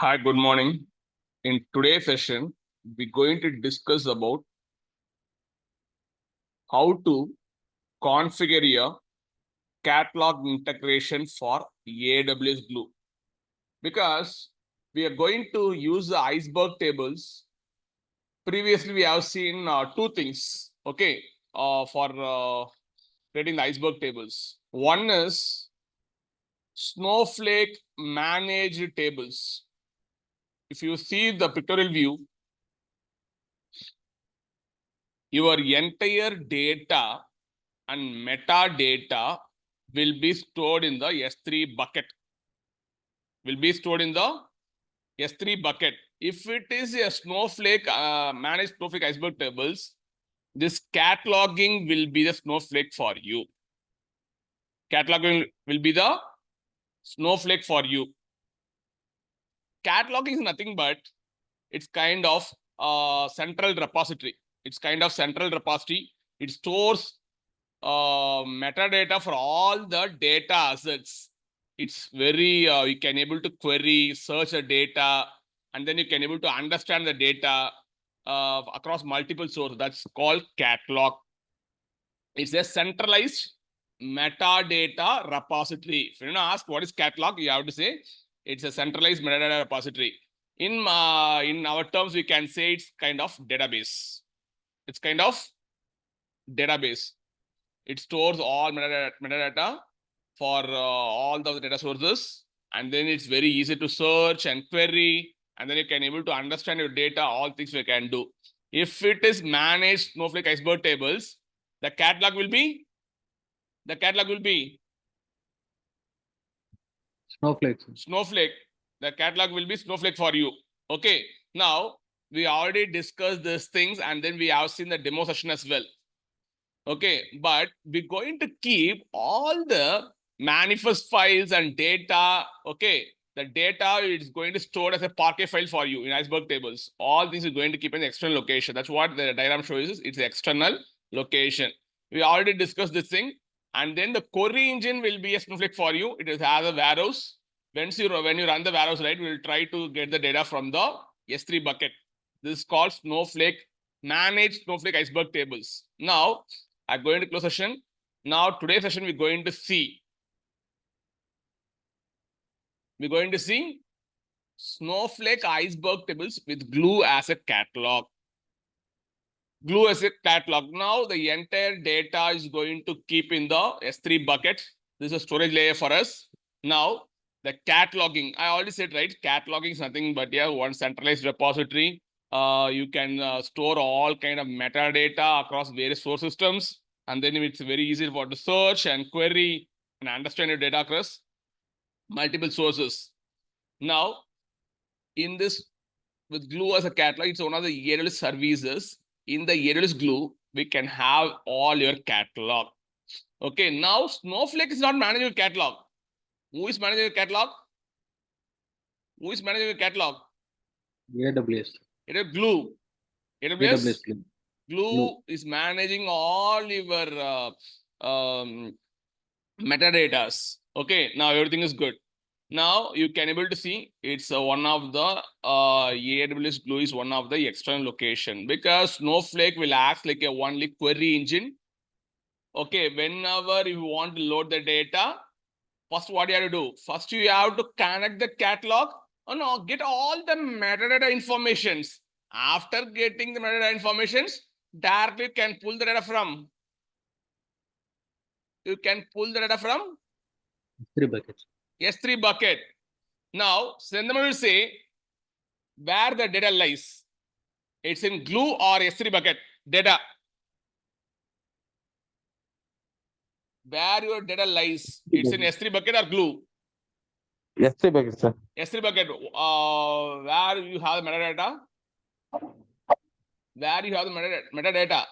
Hi, good morning. In today's session, we're going to discuss about how to configure a catalog integration for AWS Glue. Because we are going to use the Iceberg tables. Previously, we have seen two things, okay, for creating the Iceberg tables. One is Snowflake managed tables. If you see the pictorial view, your entire data and metadata will be stored in the S3 bucket. Will be stored in the S3 bucket. If it is a Snowflake, managed Snowflake Iceberg tables, this cataloging will be the Snowflake for you. Cataloging will be the Snowflake for you. Cataloging is nothing but it's kind of central repository. It's kind of central repository. It stores metadata for all the data assets. It's very you can able to query, search the data, and then you can able to understand the data across multiple sources. That's called catalog. It's a centralized metadata repository. If you want to ask what is catalog, you have to say it's a centralized metadata repository. In our terms, we can say it's kind of database. It's kind of database. It stores all metadata for all the data sources, and then it's very easy to search and query, and then you can able to understand your data, all things we can do. If it is managed Snowflake Iceberg tables, the catalog will be Snowflake. The catalog will be Snowflake for you. Okay. Now, we already discussed these things, and then we have seen the demo session as well. Okay, but we're going to keep all the manifest files and data. Okay, the data is going to store as a Parquet file for you in Iceberg tables. All things are going to keep in the external location. That's what the diagram shows. It's the external location. We already discussed this thing, and then the query engine will be a Snowflake for you. It has a warehouse. When you run the warehouse, right, we'll try to get the data from the S3 bucket. This is called Snowflake managed Snowflake Iceberg tables. Now, I'm going to close session. Now, today's session, we're going to see Snowflake Iceberg tables with Glue as a catalog. Glue as a catalog. Now, the entire data is going to keep in the S3 bucket. This is a storage layer for us. Now, the cataloging, I already said, right? Cataloging is nothing but one centralized repository. You can store all kind of metadata across various source systems. And then it's very easy for to search and query and understand your data across multiple sources. Now, in this, with Glue as a catalog, it's one of the AWS services. In the AWS Glue, we can have all your catalog. Okay, now Snowflake is not managing your catalog. Who is managing your catalog? Who is managing your catalog? AWS. It is Glue. AWS Glue is managing all your metadatas. Okay, now everything is good. Now you can able to see it's one of the AWS Glue is one of the external location, because Snowflake will act like a only query engine. Okay, whenever you want to load the data, first what you have to do? First you have to connect the catalog. Oh no, get all the metadata informations. After getting the metadata informations, directly you can pull the data from. You can pull the data from S3 buckets. S3 bucket. Now, Sendama will say where the data lies. It's in Glue or S3 bucket. Data. Where your data lies. It's in S3 bucket or Glue. S3 bucket, sir. S3 bucket. Where you have the metadata. Where you have the metadata.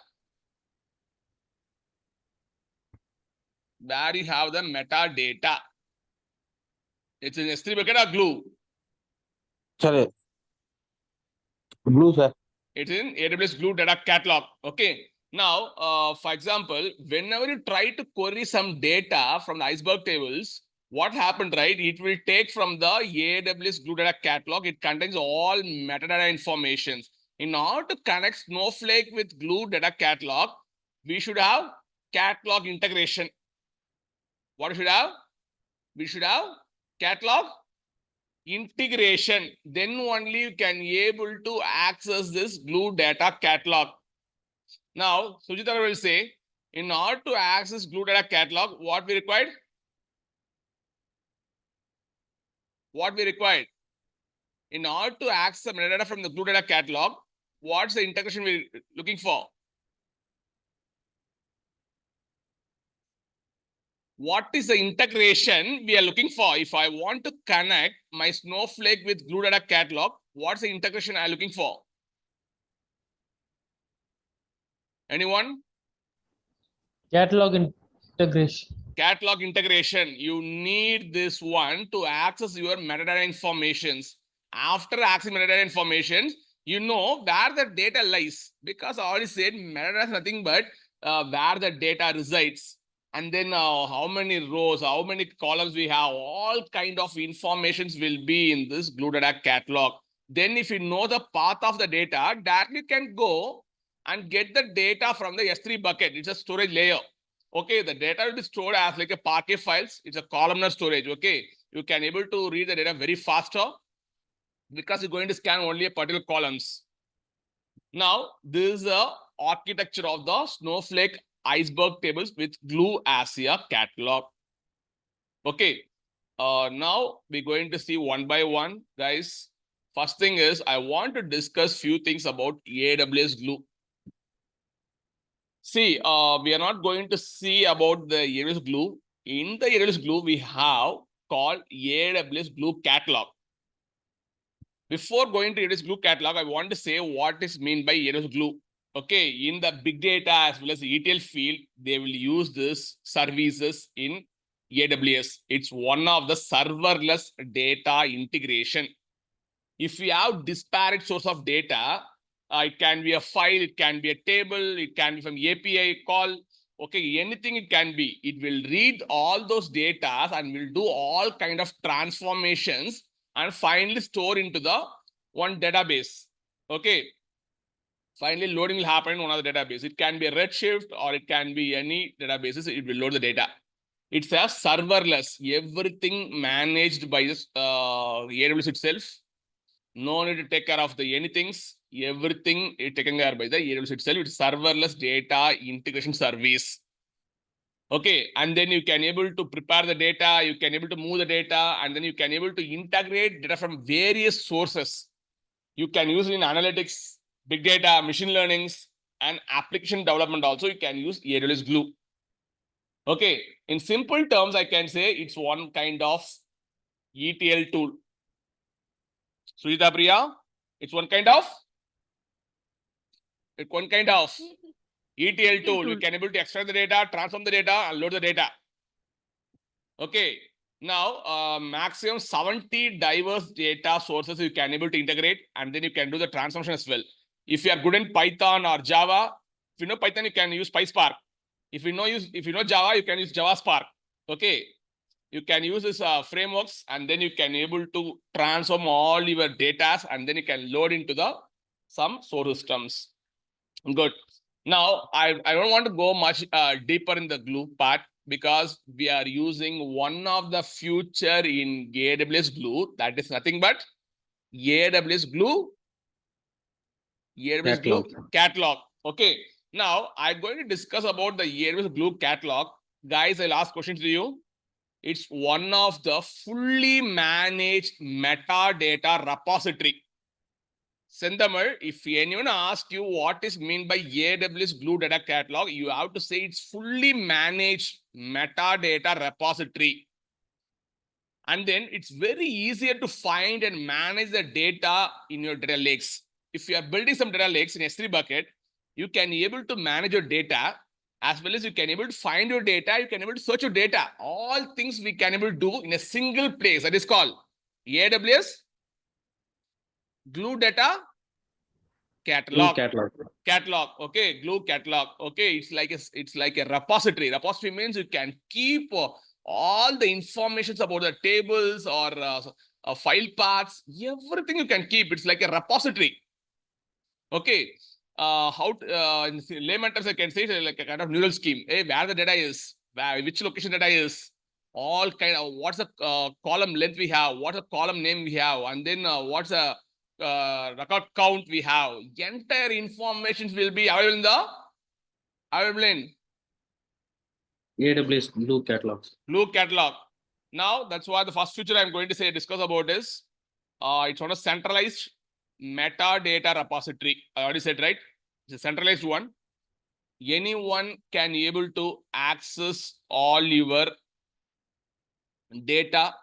Where you have the metadata. It's in S3 bucket or Glue. Sorry. Glue, sir. It's in AWS Glue data catalog. Okay. Now, for example, whenever you try to query some data from the Iceberg tables, what happened, right? It will take from the AWS Glue Data Catalog. It contains all metadata informations. In order to connect Snowflake with Glue Data Catalog, we should have catalog integration. What should have? We should have catalog integration. Then only you can be able to access this Glue Data Catalog. Now, Sujita will say, in order to access Glue Data Catalog, what we required? What we required? In order to access the metadata from the Glue Data Catalog, what's the integration we're looking for? What is the integration we are looking for? If I want to connect my Snowflake with Glue Data Catalog, what's the integration I'm looking for? Anyone? Catalog integration. Catalog integration. You need this one to access your metadata informations. After accessing metadata informations, you know where the data lies, because I already said metadata is nothing but where the data resides, and then how many rows, how many columns we have, all kind of informations will be in this Glue Data Catalog. Then if you know the path of the data, directly you can go and get the data from the S3 bucket. It's a storage layer. Okay, the data will be stored as like a Parquet files. It's a columnar storage. Okay, you can able to read the data very faster because you're going to scan only a particular columns. Now, this is the architecture of the Snowflake Iceberg tables with Glue as a catalog. Okay, now we're going to see one by one, guys. First thing is I want to discuss few things about AWS Glue. See, we are not going to see about the AWS Glue. In the AWS Glue, we have called AWS Glue Catalog. Before going to AWS Glue Catalog, I want to say what is meant by AWS Glue. Okay, in the big data as well as the ETL field, they will use this services in AWS. It's one of the serverless data integration. If we have disparate source of data, it can be a file, it can be a table, it can be from API call. Okay, anything it can be. It will read all those data and will do all kind of transformations and finally store into the one database. Okay. Finally, loading will happen in one of the database. It can be a Redshift or it can be any databases. It will load the data. It's a serverless. Everything managed by this AWS itself. No need to take care of the anything. Everything is taken care by the AWS itself. It's serverless data integration service. Okay, and then you can able to prepare the data, you can able to move the data, and then you can able to integrate data from various sources. You can use it in analytics, big data, machine learnings, and application development also. You can use AWS Glue. Okay, in simple terms, I can say it's one kind of ETL tool. Sujita Priya, it's one kind of ETL tool. You can able to extract the data, transform the data, and load the data. Okay. Now, maximum 70 diverse data sources you can able to integrate, and then you can do the transformation as well. If you are good in Python or Java, if you know Python, you can use PySpark. If you know Java, you can use Java Spark. Okay. You can use this frameworks, and then you can able to transform all your data, and then you can load into the some source systems. Good. Now, I don't want to go much deeper in the Glue part because we are using one of the future in AWS Glue. That is nothing but AWS Glue Catalog. Okay. Now, I'm going to discuss about the AWS Glue Catalog. Guys, I'll ask questions to you. It's one of the fully managed metadata repository. Sendamar, if anyone asks you what is meant by AWS Glue Data Catalog, you have to say it's fully managed metadata repository. And then it's very easier to find and manage the data in your data lakes. If you are building some data lakes in S3 bucket, you can be able to manage your data as well as you can be able to find your data, you can be able to search your data. All things we can be able to do in a single place. That is called AWS Glue Data Catalog. Catalog. Okay, Glue Catalog. Okay, it's like a repository. Repository means you can keep all the informations about the tables or file paths, everything you can keep. It's like a repository. Okay. In layman terms, I can say it's like a kind of neural scheme. Hey, where the data is, which location data is, all kind of what's the column length we have, what's the column name we have, and then what's the record count we have. Entire information will be available in AWS Blue Catalog. Blue Catalog. Now, that's why the first feature I'm going to discuss about is it's on a centralized metadata repository. I already said, right? It's a centralized one. Anyone can able to access all your data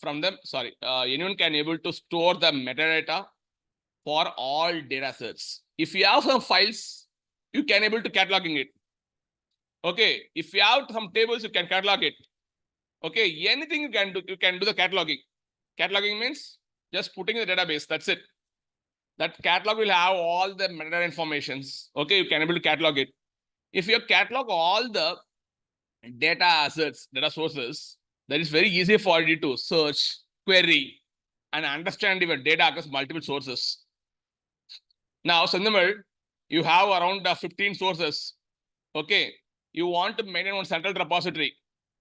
from them. Anyone can able to store the metadata for all data sets. If you have some files, you can able to cataloging it. Okay. If you have some tables, you can catalog it. Okay. Anything you can do the cataloging. Cataloging means just putting in the database. That's it. That catalog will have all the metadata informations. Okay. You can able to catalog it. If you catalog all the data assets, data sources, that is very easy for you to search, query, and understand your data across multiple sources. Now, Sandhamar, you have around 15 sources. Okay. You want to maintain one central repository.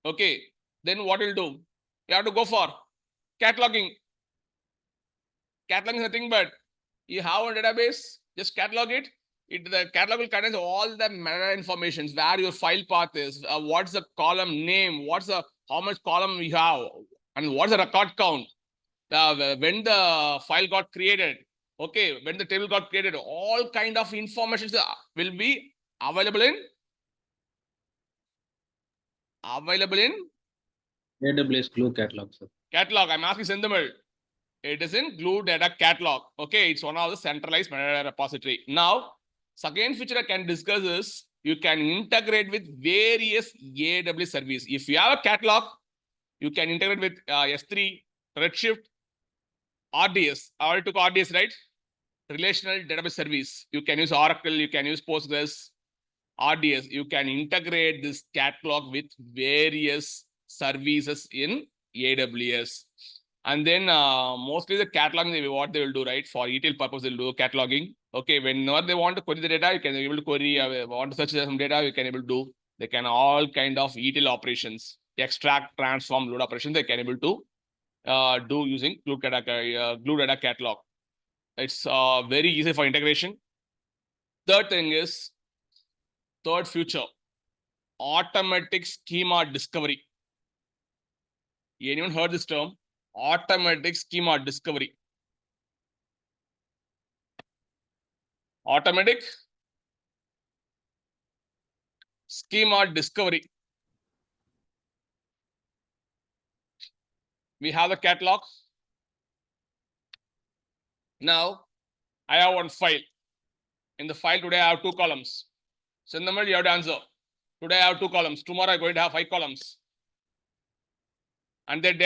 Okay. Then what you'll do? You have to go for cataloging. Cataloging is nothing but you have a database, just catalog it. The catalog will contain all the metadata information, where your file path is, what's the column name, how much column we have, and what's the record count, when the file got created, okay, when the table got created, all kind of information will be available in AWS Glue Catalog, sir. Catalog. I'm asking Sindhamar. It is in Glue Data Catalog. Okay, it's one of the centralized metadata repository. Now, second feature I can discuss is you can integrate with various AWS service. If you have a catalog, you can integrate with S3, Redshift, RDS. I already took RDS, right? Relational Database Service. You can use Oracle, you can use Postgres, RDS. You can integrate this catalog with various services in AWS. And then mostly the cataloging, what they will do, right? For ETL purpose, they'll do cataloging. Okay, whenever they want to query the data, you can be able to query, want to search some data, you can able to do. They can all kind of ETL operations, extract, transform, load operations, they can able to do using Glue Data Catalog. It's very easy for integration. Third feature, automatic schema discovery. Anyone heard this term? Automatic schema discovery. Automatic schema discovery. We have the catalog. Now, I have one file. In the file today, I have 2 columns. Sindhamar, you have to answer. Today, I have 2 columns. Tomorrow, I'm going to have 5 columns. And then,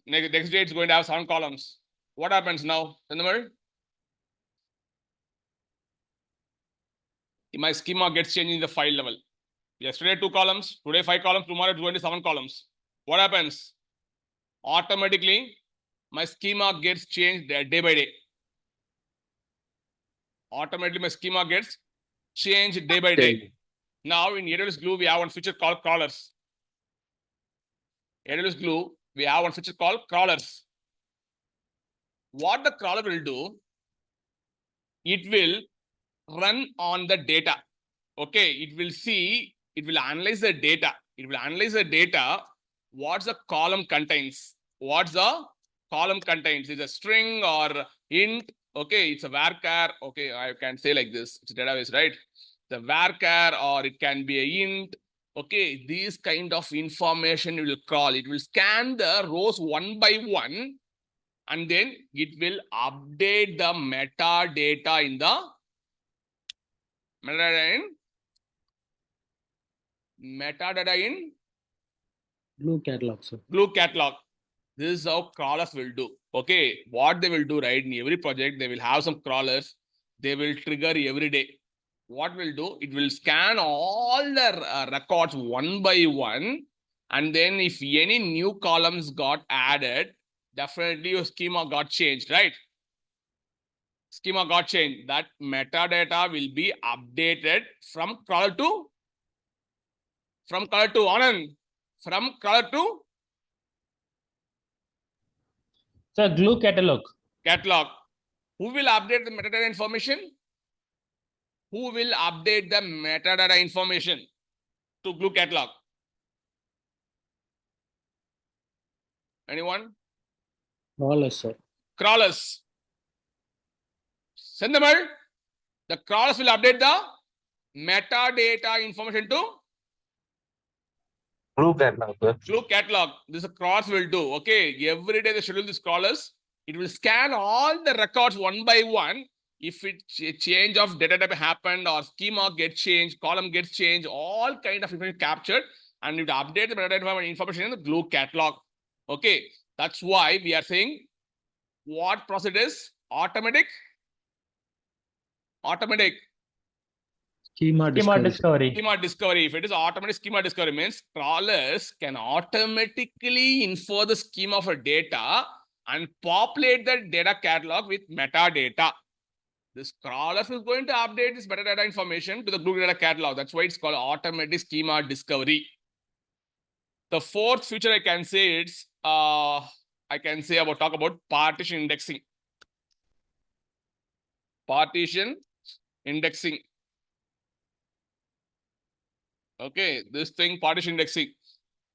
next day, it's going to have 7 columns. What happens now, Sindhamar? My schema gets changed in the file level. Yesterday, 2 columns. Today, 5 columns. Tomorrow, it's going to 7 columns. What happens? Automatically, my schema gets changed day by day. Automatically, my schema gets changed day by day. Now, in AWS Glue, we have one feature called crawlers. AWS Glue, we have one feature called crawlers. What the crawler will do, it will run on the data. Okay, it will analyze the data. It will analyze the data. What's the column contains? What's the column contains? Is a string or int? Okay, it's a varchar. Okay, I can say like this. It's a database, right? The varchar, or it can be a int. Okay, these kind of information will crawl. It will scan the rows one by one, and then it will update the metadata in the metadata in Glue Catalog, sir. Glue Catalog. This is how crawlers will do. Okay, what they will do, right? In every project, they will have some crawlers. They will trigger every day. what will do? It will scan all the records one by one. And then if any new columns got added, definitely your schema got changed, right? Schema got changed. That metadata will be updated from crawler to Anand. From crawler to Sir, glue catalog. catalog. Who will update the metadata information? Who will update the metadata information to glue catalog? Anyone? Crawlers, sir. Crawlers. Sendamal, the crawlers will update the metadata information to Glue catalog, sir. glue catalog. This crawlers will do. Okay, every day they schedule these crawlers. It will scan all the records one by one. If it change of data type happened or schema gets changed, column gets changed, all kind of information captured, and it will update the metadata information in the glue catalog. Okay, that's why we are saying what process is automatic. Schema Schema discovery. discovery. Schema discovery. If it is automatic schema discovery, means crawlers can automatically infer the schema for data and populate the data catalog with metadata. This crawlers is going to update this metadata information to the glue data catalog. That's why it's called automatic schema discovery. The fourth feature I can say it's talk about partition indexing. Partition indexing. Okay, this thing partition indexing.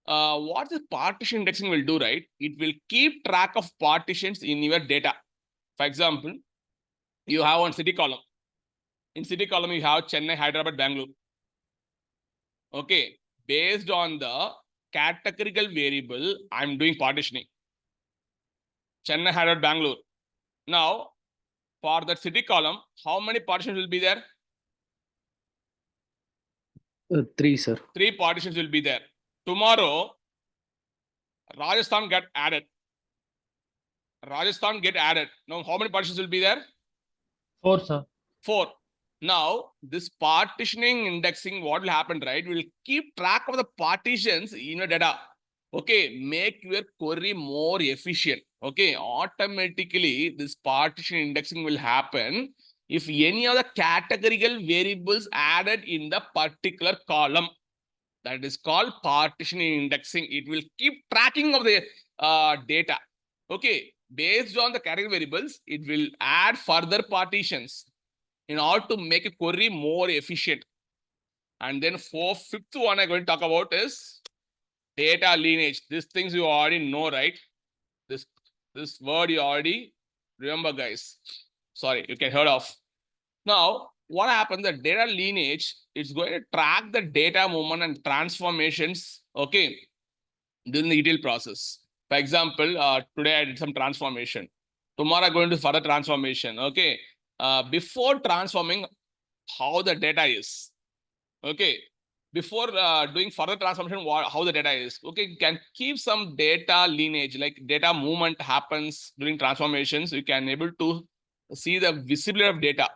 What the partition indexing will do, right? It will keep track of partitions in your data. For example, you have one city column. In city column, you have Chennai, Hyderabad, Bangalore. Okay, based on the categorical variable, I'm doing partitioning. Chennai, Hyderabad, Bangalore. Now, for that city column, how many partitions will be there? 3, sir. 3 partitions will be there. Tomorrow, Rajasthan get added. Now, how many partitions will be there? 4, sir. 4. Now, this partitioning indexing, what will happen, right? Will keep track of the partitions in your data. Okay, make your query more efficient. Okay, automatically this partition indexing will happen if any of the categorical variables added in the particular column. That is called partition indexing. It will keep tracking of the data. Okay, based on the category variables, it will add further partitions in order to make a query more efficient. And then fifth one I'm going to talk about is data lineage. These things you already know, right? This word you already remember, guys. Sorry, you can heard of. Now, what happens? The data lineage is going to track the data movement and transformations, okay, during the ETL process. For example, today I did some transformation. Tomorrow I'm going to further transformation, okay. Before transforming, how the data is, okay. Before doing further transformation, how the data is, okay. You can keep some data lineage, like data movement happens during transformations. You can able to see the visibility of data.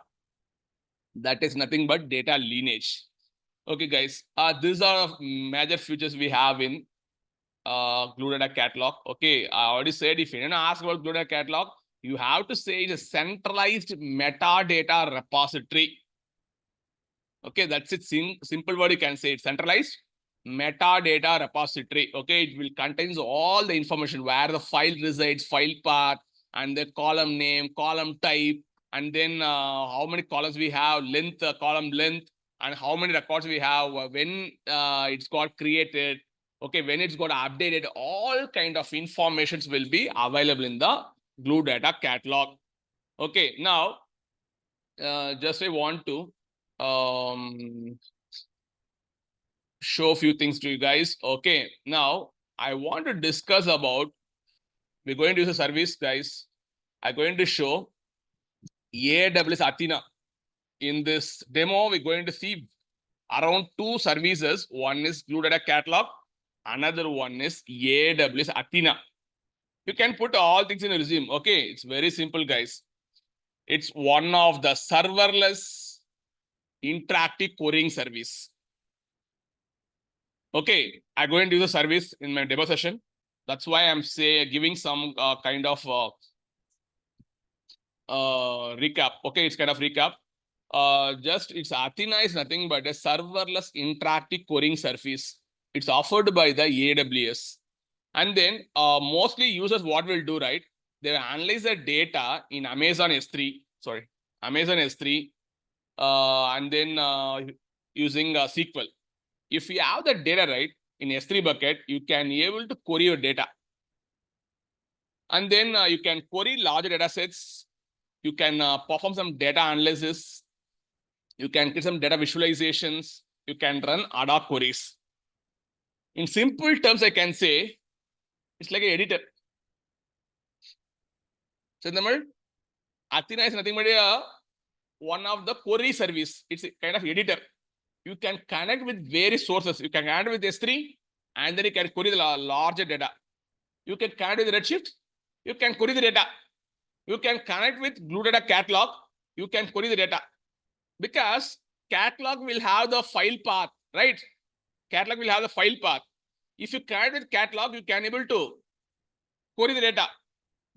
That is nothing but data lineage. Okay, guys. These are major features we have in glue data catalog. Okay, I already said if anyone asks about glue data catalog, you have to say it's a centralized metadata repository. Okay, that's it. Simple word you can say. It's centralized metadata repository. Okay, it will contains all the information where the file resides, file path, and the column name, column type, and then how many columns we have, length, column length, and how many records we have, when it's got created, okay, when it's got updated. All kind of informations will be available in the glue data catalog. Okay, now just I want to show a few things to you guys. Okay, now I want to discuss about, we're going to use a service, guys. I'm going to show AWS Athena. In this demo, we're going to see around 2 services. One is glue data catalog, another one is AWS Athena. You can put all things in a resume. Okay, it's very simple, guys. It's one of the serverless interactive querying service. Okay, I'm going to use the service in my demo session. That's why I'm giving some kind of recap. Okay, it's kind of recap. It's Athena is nothing but a serverless interactive querying service. It's offered by the AWS. And then mostly users what will do, right? They will analyze the data in Amazon S3, and then using SQL. If you have the data, right, in S3 bucket, you can be able to query your data. And then you can query larger data sets. You can perform some data analysis. You can get some data visualizations. You can run ad hoc queries. In simple terms, I can say it's like an editor. So, Athena is nothing but one of the query service. It's a kind of editor. You can connect with various sources. You can connect with S3, and then you can query the larger data. You can connect with Redshift. You can query the data. You can connect with Glue Data Catalog. You can query the data. Because Catalog will have the file path, right? Catalog will have the file path. If you connect with Catalog, you can able to query the data.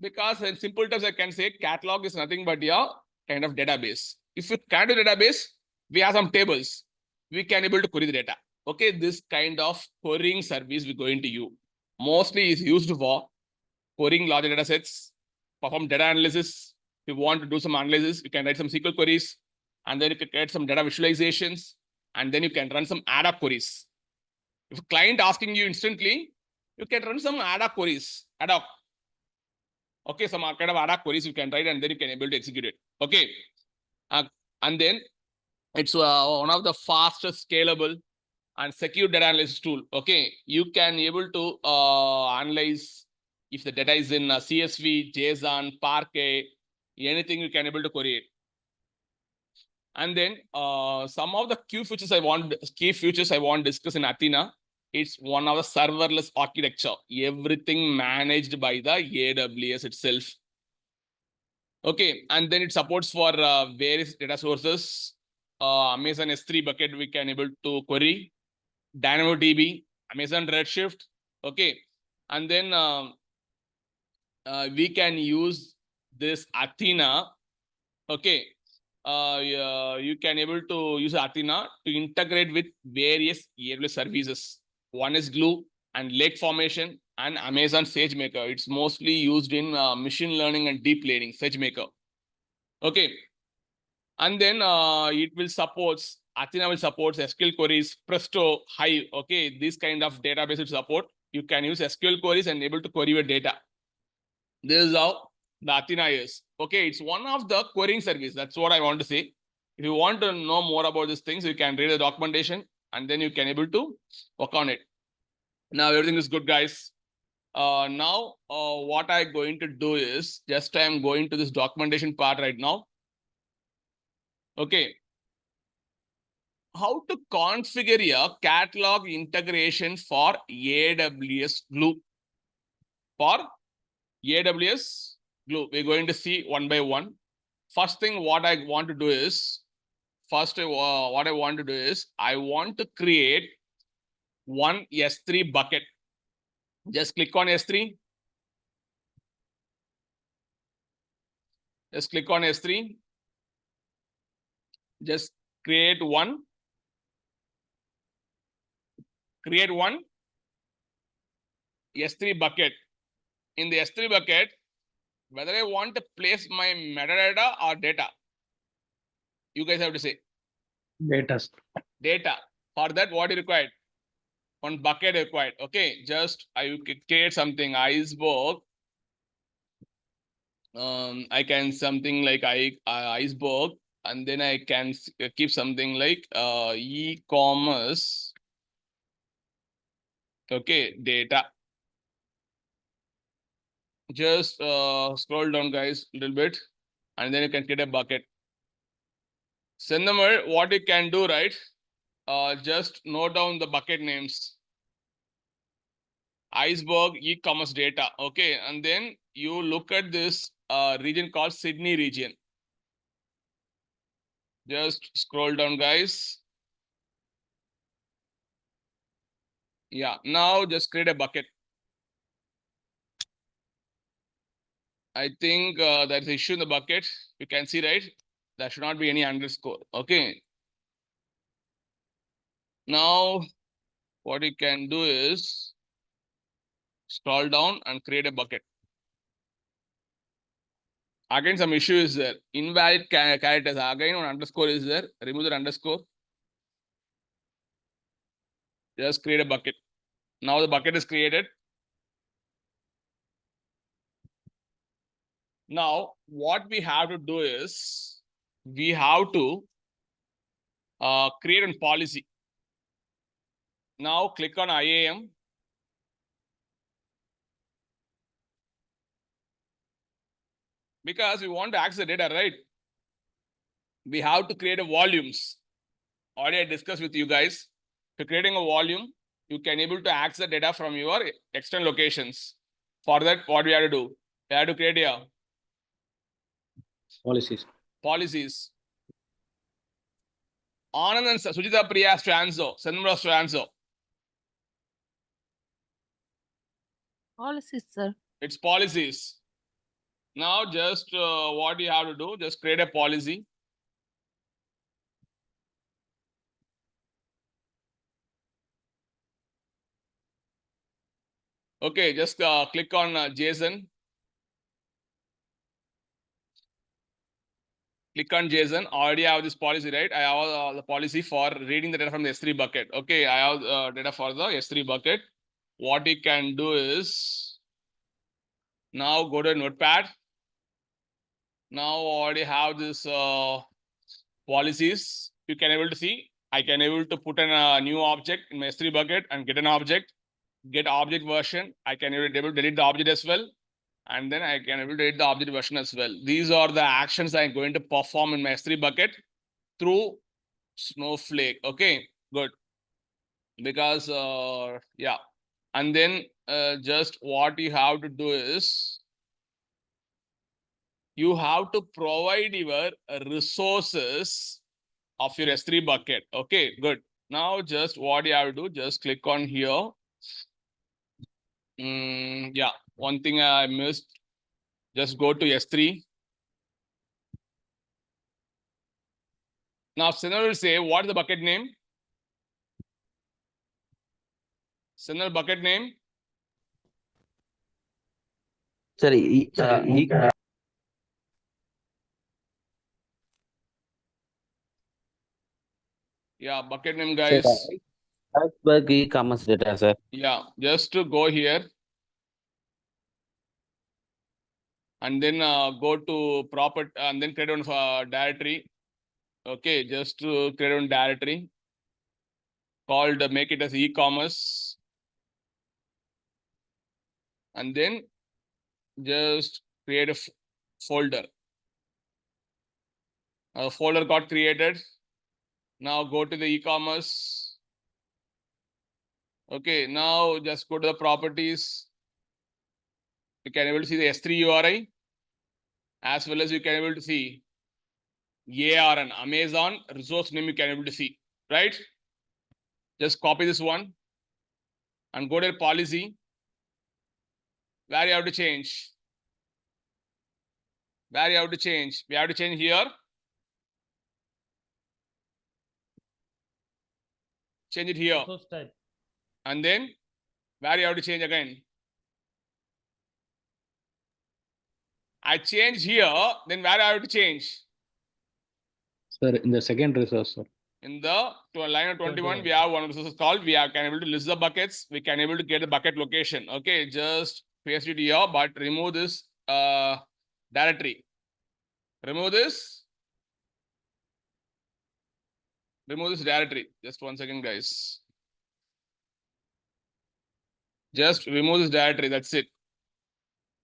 Because in simple terms, I can say Catalog is nothing but your kind of database. If you connect to the database, we have some tables. We can able to query the data. Okay, this kind of querying service we're going to use. Mostly is used for querying larger data sets, perform data analysis. If you want to do some analysis, you can write some SQL queries, and then you can create some data visualizations, and then you can run some ad hoc queries. If a client asking you instantly, you can run some ad hoc queries, ad hoc. Okay, some kind of ad hoc queries you can write, and then you can able to execute it. Okay, and then it's one of the fastest, scalable, and secure data analysis tool. Okay, you can able to analyze if the data is in CSV, JSON, Parquet, anything you can able to query it. And then some of the key features I want to discuss in Athena. It's one of the serverless architecture. Everything managed by the AWS itself. Okay, and then it supports for various data sources. Amazon S3 bucket we can able to query. DynamoDB, Amazon Redshift. Okay, and then we can use this Athena. Okay, you can able to use Athena to integrate with various AWS services. One is Glue and Lake Formation and Amazon SageMaker. It's mostly used in machine learning and deep learning, SageMaker. Okay, and then it will support, Athena will support SQL queries, Presto, Hive. Okay, this kind of database will support. You can use SQL queries and able to query your data. This is how the Athena is. Okay, it's one of the querying service. That's what I want to say. If you want to know more about these things, you can read the documentation and then you can able to work on it. Now everything is good, guys. Now what I'm going to do is just I'm going to this documentation part right now. Okay. How to configure a catalog integration for AWS Glue. For AWS Glue, we're going to see one by one. First thing, what I want to do is, I want to create one S3 bucket. Just click on S3. Just click on S3. Just create one. Create one S3 bucket. In the S3 bucket, whether I want to place my metadata or data, you guys have to say. Data. Data. For that, what is required? One bucket required. Okay, just I create something Iceberg. I can something like Iceberg, and then I can keep something like e-commerce. Okay, data. Just scroll down, guys, a little bit, and then you can create a bucket. Send them what you can do, right? Just note down the bucket names. Iceberg e-commerce data. Okay, and then you look at this region called Sydney region. Just scroll down, guys. Yeah, now just create a bucket. I think there's an issue in the bucket. You can see, right? There should not be any underscore. Okay. Now, what you can do is scroll down and create a bucket. Again, some issue is there. Invalid characters. Again, one underscore is there. Remove the underscore. Just create a bucket. Now the bucket is created. Now, what we have to do is we have to create a policy. Now, click on IAM. Because we want to access the data, right? We have to create a volumes. Already I discussed with you guys. To creating a volume, you can able to access the data from your external locations. For that, what we have to do? We have to create a policies. Anand and Sujita Priya has to answer. Sandra has to answer. Policies, sir. It's policies. Now, just what you have to do, just create a policy. Okay, just click on JSON. Click on JSON. Already I have this policy, right? I have the policy for reading the data from the S3 bucket. Okay, I have data for the S3 bucket. What you can do is now go to Notepad. Now already have this policies. You can able to see. I can able to put in a new object in my S3 bucket and get an object. Get object version. I can able to delete the object as well. And then I can able to delete the object version as well. These are the actions I'm going to perform in my S3 bucket through Snowflake. Okay, good. Because yeah, and then just what you have to do is you have to provide your resources of your S3 bucket. Okay, good. Now just what you have to do, just click on here. Yeah, one thing I missed. Just go to S3. Now Sinar will say, what is the bucket name? Sinar, bucket name? Sorry, Yeah, bucket name, guys. Iceberg e-commerce data, sir. Yeah, just to go here. And then go to property and then create one directory. Okay, just to create one directory called make it as e-commerce. And then just create a folder. A folder got created. Now go to the e-commerce. Okay, now just go to the properties. You can able to see the S3 URI as well as you can able to see ARN, Amazon resource name you can able to see, right? Just copy this one and go to policy. Where you have to change? Where you have to change? We have to change here. Change it here. And then where you have to change again? I change here, then where I have to change? Sir, in the second resource, sir. In the line of 21, we have one resource called, we can able to list the buckets. We can able to get the bucket location. Okay, just paste it here, but remove this directory. Remove this. Remove this directory. Just 1 second, guys. Just remove this directory. That's it.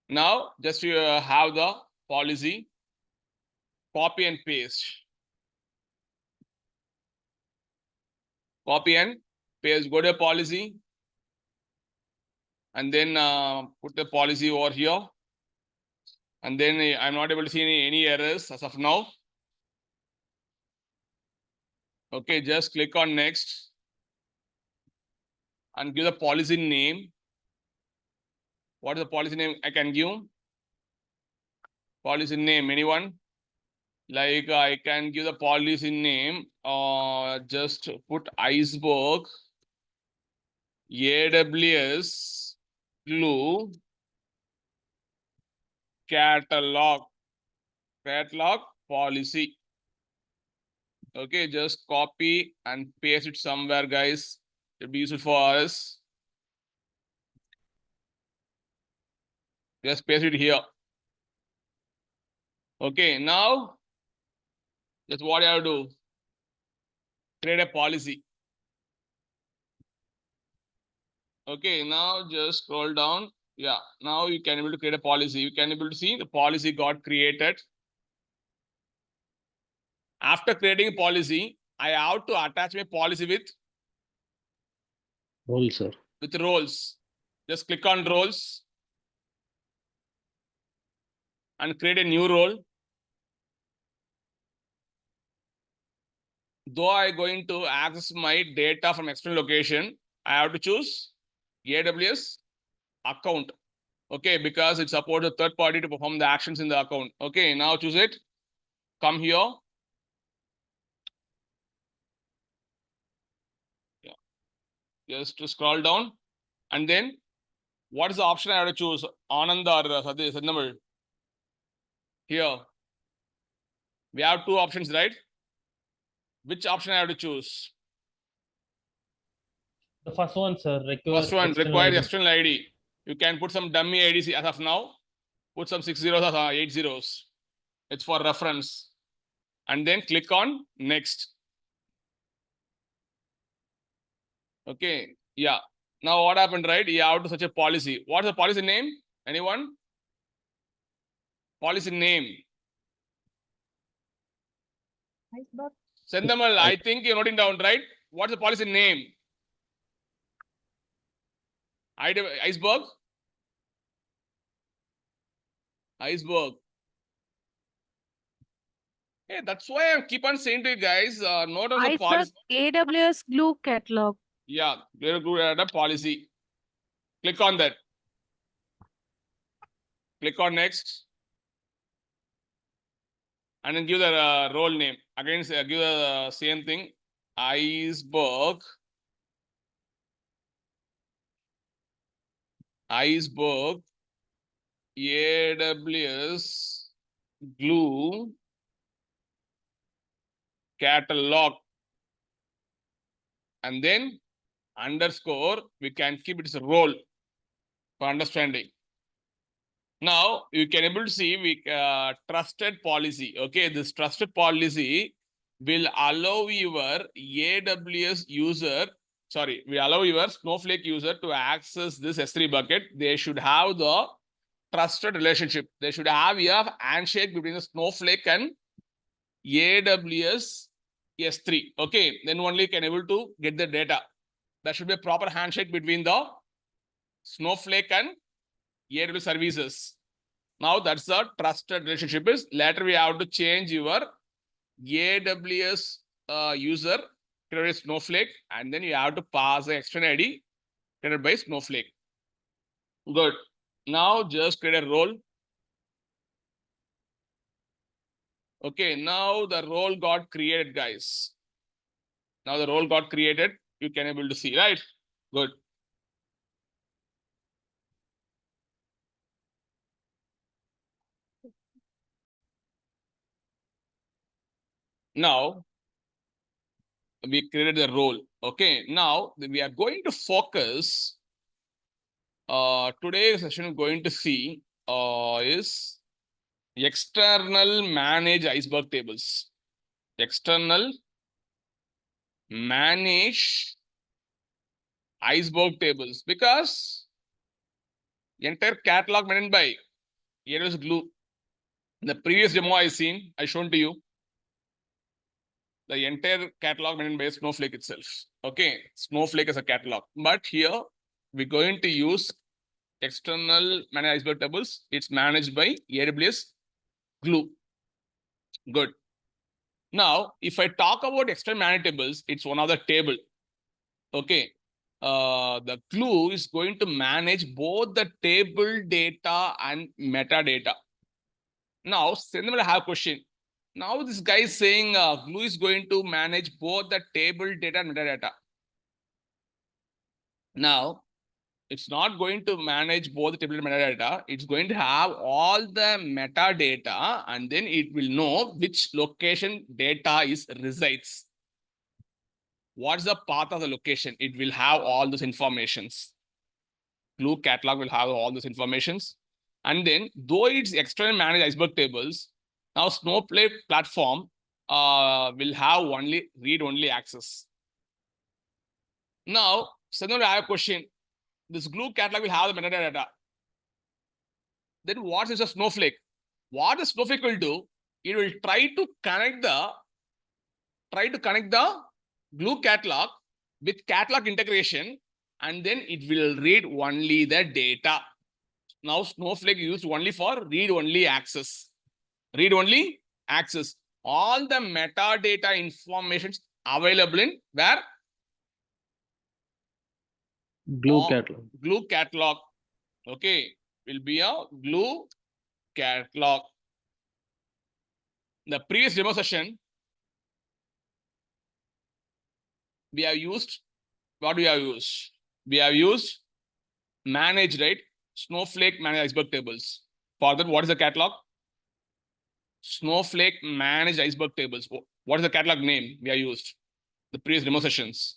Now, just you have the policy. Copy and paste. Copy and paste. Go to policy. And then put the policy over here. And then I'm not able to see any errors as of now. Okay, just click on next and give the policy name. What is the policy name I can give? Policy name, anyone? Like I can give the policy name, just put Iceberg, AWS, glue, catalog policy. Okay, just copy and paste it somewhere, guys. It'll be useful for us. Just paste it here. Okay, now that's what you have to do. Create a policy. Okay, now just scroll down. Yeah, now you can able to create a policy. You can able to see the policy got created. After creating a policy, I have to attach my policy with Role, sir. roles. Just click on roles and create a new role. Though I going to access my data from external location, I have to choose AWS account. Okay, because it supports a third party to perform the actions in the account. Okay, now choose it. Come here. Yeah. Just to scroll down. And then what is the option I have to choose? Anand or Sadnamal? Here. We have two options, right? Which option I have to choose? The first one, sir, requires First one, external requires ID. external ID. You can put some dummy IDs as of now. Put some 6 zeros or 8 zeros. It's for reference. And then click on next. Okay. Yeah. Now what happened, right? You have to search a policy. What's the policy name? Anyone? Policy name. Iceberg. Sendamal, I think you're noting down, right? What's the policy name? Iceberg? Iceberg. Hey, that's why I keep on saying to you guys, note on the Iceberg policy. AWS glue catalog. Yeah, very good at a policy. Click on that. Click on next. And then give the role name. Again, give the same thing. Iceberg. Iceberg. AWS glue catalog. And then underscore, we can keep it as a role for understanding. Now you can able to see we trusted policy. Okay, this trusted policy will allow your AWS user, we allow your Snowflake user to access this S3 bucket. They should have the trusted relationship. They should have a handshake between the Snowflake and AWS S3. Okay, then only you can able to get the data. There should be a proper handshake between the Snowflake and AWS services. Now that's the trusted relationship. Is later we have to change your AWS user created Snowflake, and then you have to pass the external ID created by Snowflake. Good. Now just create a role. Okay, now the role got created, guys. Now the role got created. You can able to see, right? Good. Now we created the role. Okay, now we are going to focus. Today's session going to see is external manage Iceberg tables. External manage Iceberg tables, because entire catalog maintained by AWS glue. In the previous demo I shown to you the entire catalog maintained by Snowflake itself. Okay, Snowflake is a catalog, but here we're going to use external manage Iceberg tables. It's managed by AWS glue. Good. Now, if I talk about external managed tables, it's one of the table. Okay. The glue is going to manage both the table data and metadata. Now, similarly, I have a question. Now, this guy is saying glue is going to manage both the table data and metadata. Now, it's not going to manage both the table and metadata. It's going to have all the metadata, and then it will know which location data resides. What's the path of the location? It will have all those informations. Glue catalog will have all those informations. And then, though it's external managed Iceberg tables, now Snowflake platform will have only read-only access. Now, suddenly I have a question. This glue catalog will have the metadata. Then what is a Snowflake? What the Snowflake will do? It will try to connect the glue catalog with catalog integration, and then it will read only the data. Now Snowflake used only for read-only access. Read-only access. All the metadata information available in where? Glue catalog. Glue catalog. Okay, will be a glue catalog. The previous demo session, we have used, what we have used? We have used manage, right? Snowflake manage Iceberg tables. For that, what is the catalog? Snowflake manage Iceberg tables. What is the catalog name we have used? The previous demo sessions.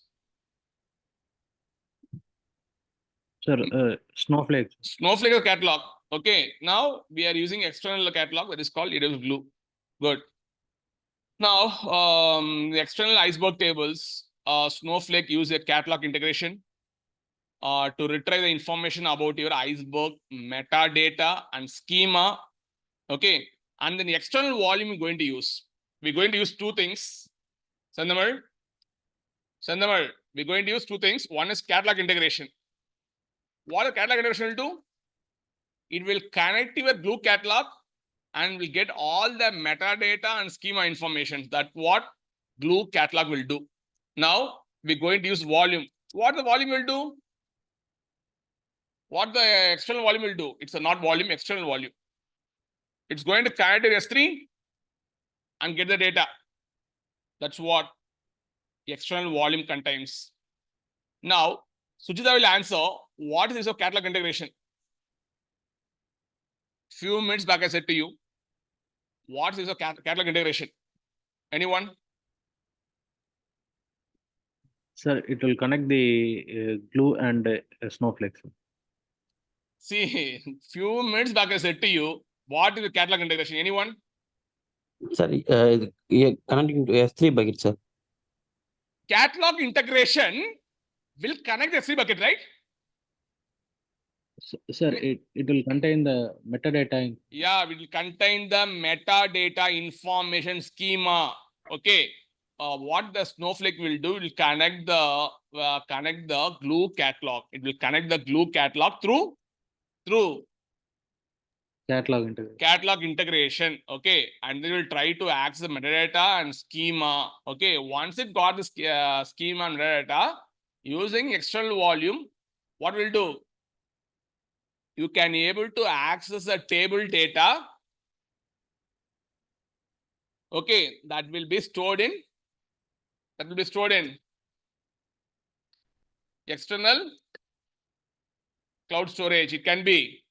Sir, Snowflake. Snowflake is catalog. Okay, now we are using external catalog that is called AWS Glue. Good. Now, the external Iceberg tables, Snowflake use a catalog integration to retrieve the information about your Iceberg metadata and schema. Okay, and then the external volume we're going to use. We're going to use two things. Sandamal, we're going to use two things. One is catalog integration. What the catalog integration will do? It will connect your glue catalog and will get all the metadata and schema information. That's what glue catalog will do. Now we're going to use volume. What the volume will do? What the external volume will do? It's a not volume, external volume. It's going to connect to S3 and get the data. That's what the external volume contains. Now, Sujita will answer what is this of catalog integration. Few minutes back I said to you, what is a catalog integration? Anyone? Sir, it will connect the glue and Snowflake. Sir. See, few minutes back I said to you, what is the catalog integration? Anyone? Sorry, yeah, connecting to S3 bucket, sir. Catalog integration will connect the S3 bucket, right? Sir, it will contain the metadata. Yeah, it will contain the metadata information schema. Okay. What the Snowflake will do, it will connect the glue catalog. It will connect the glue catalog through Catalog integration. Okay, and they will try to access the metadata and schema. Okay, once it got the schema and metadata, using external volume, what will do? You can able to access the table data. Okay, that will be stored in external cloud storage. It can be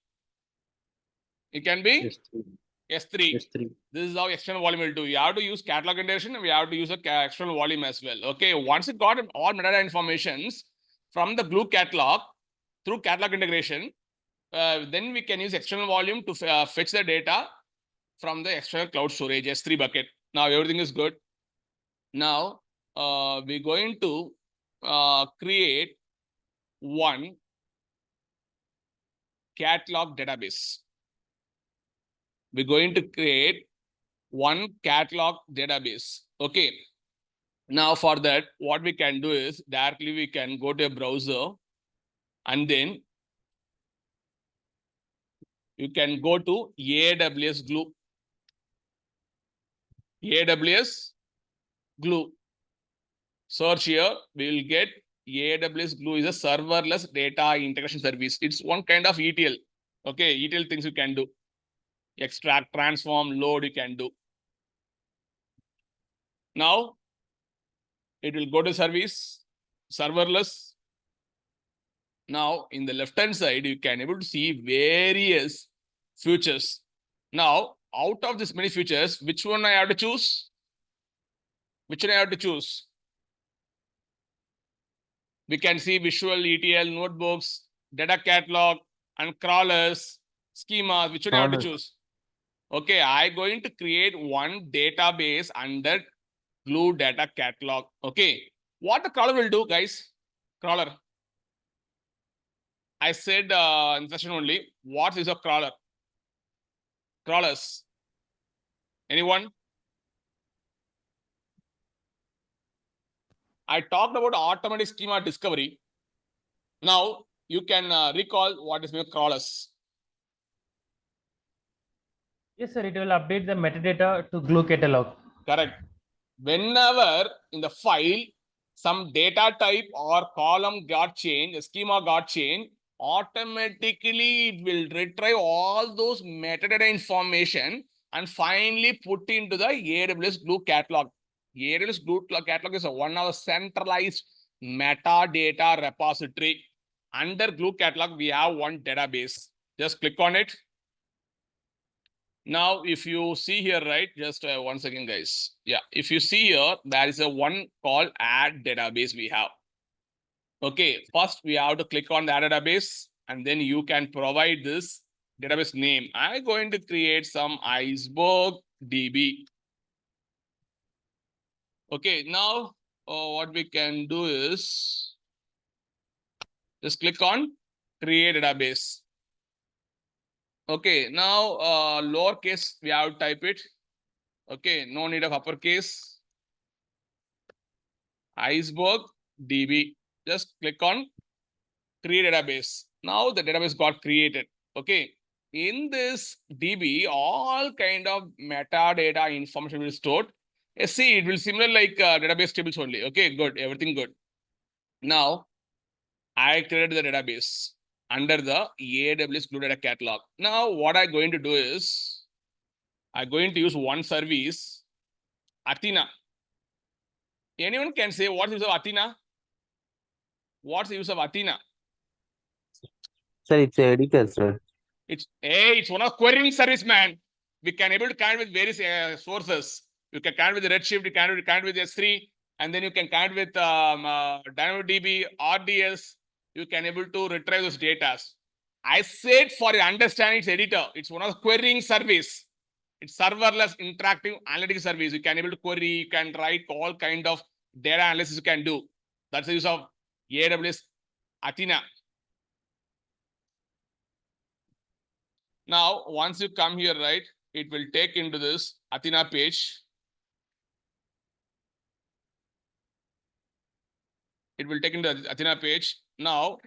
S3. S3. This is how external volume will do. You have to use catalog integration and we have to use a external volume as well. Okay, once it got all metadata informations from the glue catalog through catalog integration, then we can use external volume to fetch the data from the external cloud storage S3 bucket. Now everything is good. Now we're going to create one catalog database. We're going to create one catalog database. Okay. Now for that, what we can do is directly we can go to a browser and then you can go to AWS Glue. AWS Glue. Search here, we will get AWS Glue is a serverless data integration service. It's one kind of ETL. Okay, ETL things you can do. Extract, transform, load you can do. Now, it will go to service, serverless. Now, in the left-hand side, you can able to see various features. Now, out of this many features, which one I have to choose? Which one I have to choose? We can see visual ETL, notebooks, data catalog, and crawlers, schemas. Which one I have to Crawlers. choose? Okay, I'm going to create one database under Glue data catalog. Okay, what the crawler will do, guys? Crawler. I said in the session only, what is a crawler? Crawlers. Anyone? I talked about automatic schema discovery. Now you can recall what is crawlers. Yes, sir. It will update the metadata to Glue Catalog. Correct. Whenever in the file some data type or column got changed, the schema got changed, automatically it will retrieve all those metadata information and finally put into the AWS Glue catalog. AWS Glue catalog is one of the centralized metadata repository. Under Glue catalog, we have one database. Just click on it. Now, if you see here, right, just 1 second, guys. Yeah, if you see here, there is a one called add database we have. Okay, first we have to click on the database and then you can provide this database name. I'm going to create some Iceberg DB. Okay, now what we can do is just click on create database. Okay, now lowercase we have to type it. Okay, no need of uppercase. Iceberg DB. Just click on create database. Now the database got created. Okay. In this DB, all kind of metadata information will be stored. See, it will similar like database tables only. Okay, good. Everything good. Now, I created the database under the AWS Glue Data Catalog. Now, what I'm going to do is, I'm going to use one service, Athena. Anyone can say what's the use of Athena? What's the use of Athena? Sir, it's a editor, sir. It's one of querying service, man. We can able to connect with various sources. You can connect with the Redshift, you can connect with S3, and then you can connect with DynamoDB, RDS. You can able to retrieve those data. I said for your understanding, it's editor. It's one of the querying service. It's serverless interactive analytics service. You can able to query, you can write all kind of data analysis you can do. That's the use of AWS Athena. Now, once you come here, right, it will take into this Athena page. It will take into the Athena page. Now,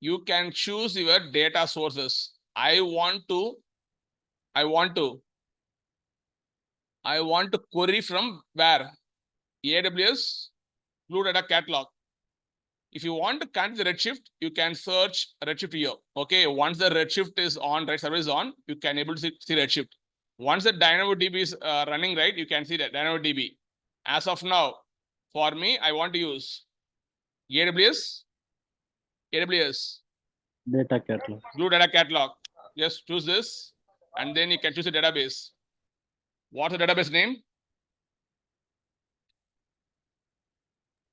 you can choose your data sources. I want to query from where? AWS Glue Data Catalog. If you want to connect the Redshift, you can search Redshift here. Okay, once the Redshift is on, right, server is on, you can able to see Redshift. Once the DynamoDB is running, right, you can see that DynamoDB. As of now, for me, I want to use AWS Data catalog. Glue Data Catalog. Just choose this, and then you can choose a database. What's the database name?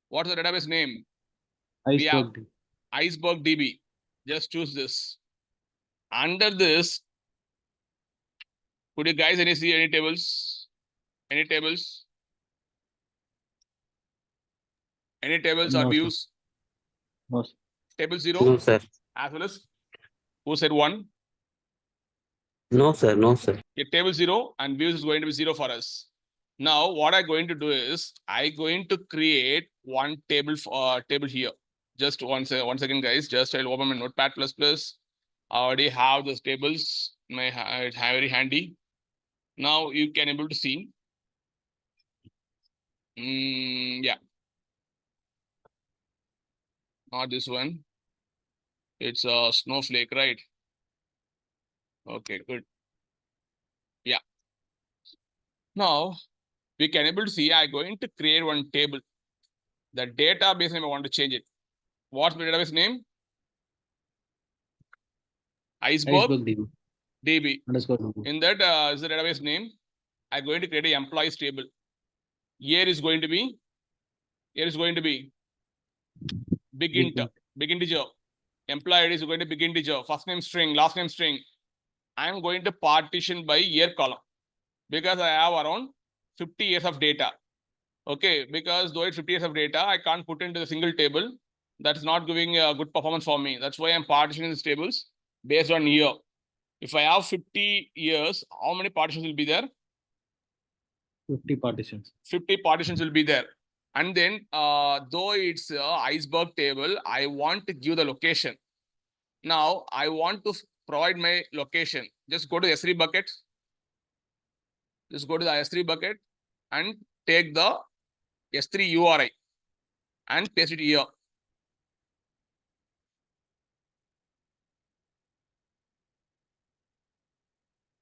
What's the database name? We have Iceberg. Iceberg DB. Just choose this. Under this, could you guys see any tables? Any tables? Any tables or No, sir. views? No, sir. Table 0 No, sir. as well as who said 1? No, sir. No, sir. Yeah, table 0 and views is going to be 0 for us. Now, what I'm going to do is I'm going to create one table here. Just one second, guys. Just I'll open my Notepad++. I already have those tables. It's very handy. Now you can able to see. Yeah. Not this one. It's a snowflake, right? Okay, good. Yeah. Now we can able to see I'm going to create one table. The database name I want to change it. What's the database name? Iceberg Iceberg DB DB. underscore DB. In that is the database name. I'm going to create an employees table. Here is going to be big integer. Employee ID is going to big integer. First name string, last name string. I'm going to partition by year column because I have around 50 years of data. Okay, because though it's 50 years of data, I can't put into the single table. That's not giving a good performance for me. That's why I'm partitioning these tables based on year. If I have 50 years, how many partitions will be there? 50 partitions. 50 partitions will be there. And then, though it's Iceberg table, I want to give the location. Now, I want to provide my location. Just go to S3 bucket. Just go to the S3 bucket and take the S3 URI and paste it here.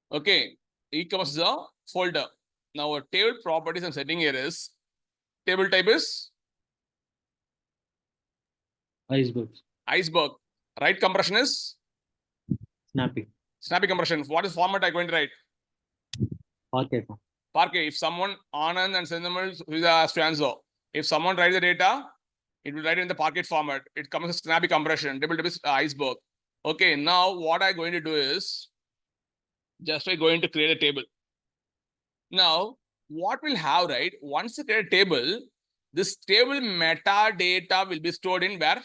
Okay, e-commerce is a folder. Now, our table properties I'm setting here is table type is Iceberg. Iceberg. Write compression is Snappy. snappy compression. What is format I'm going to write? Parquet. Parquet. If someone Anand and Sendamal has to answer. If someone writes the data, it will write in the Parquet format. It comes as snappy compression. Table type is Iceberg. Okay, now what I'm going to do is just I'm going to create a table. Now, what we'll have, right? Once you create a table, this table metadata will be stored in where?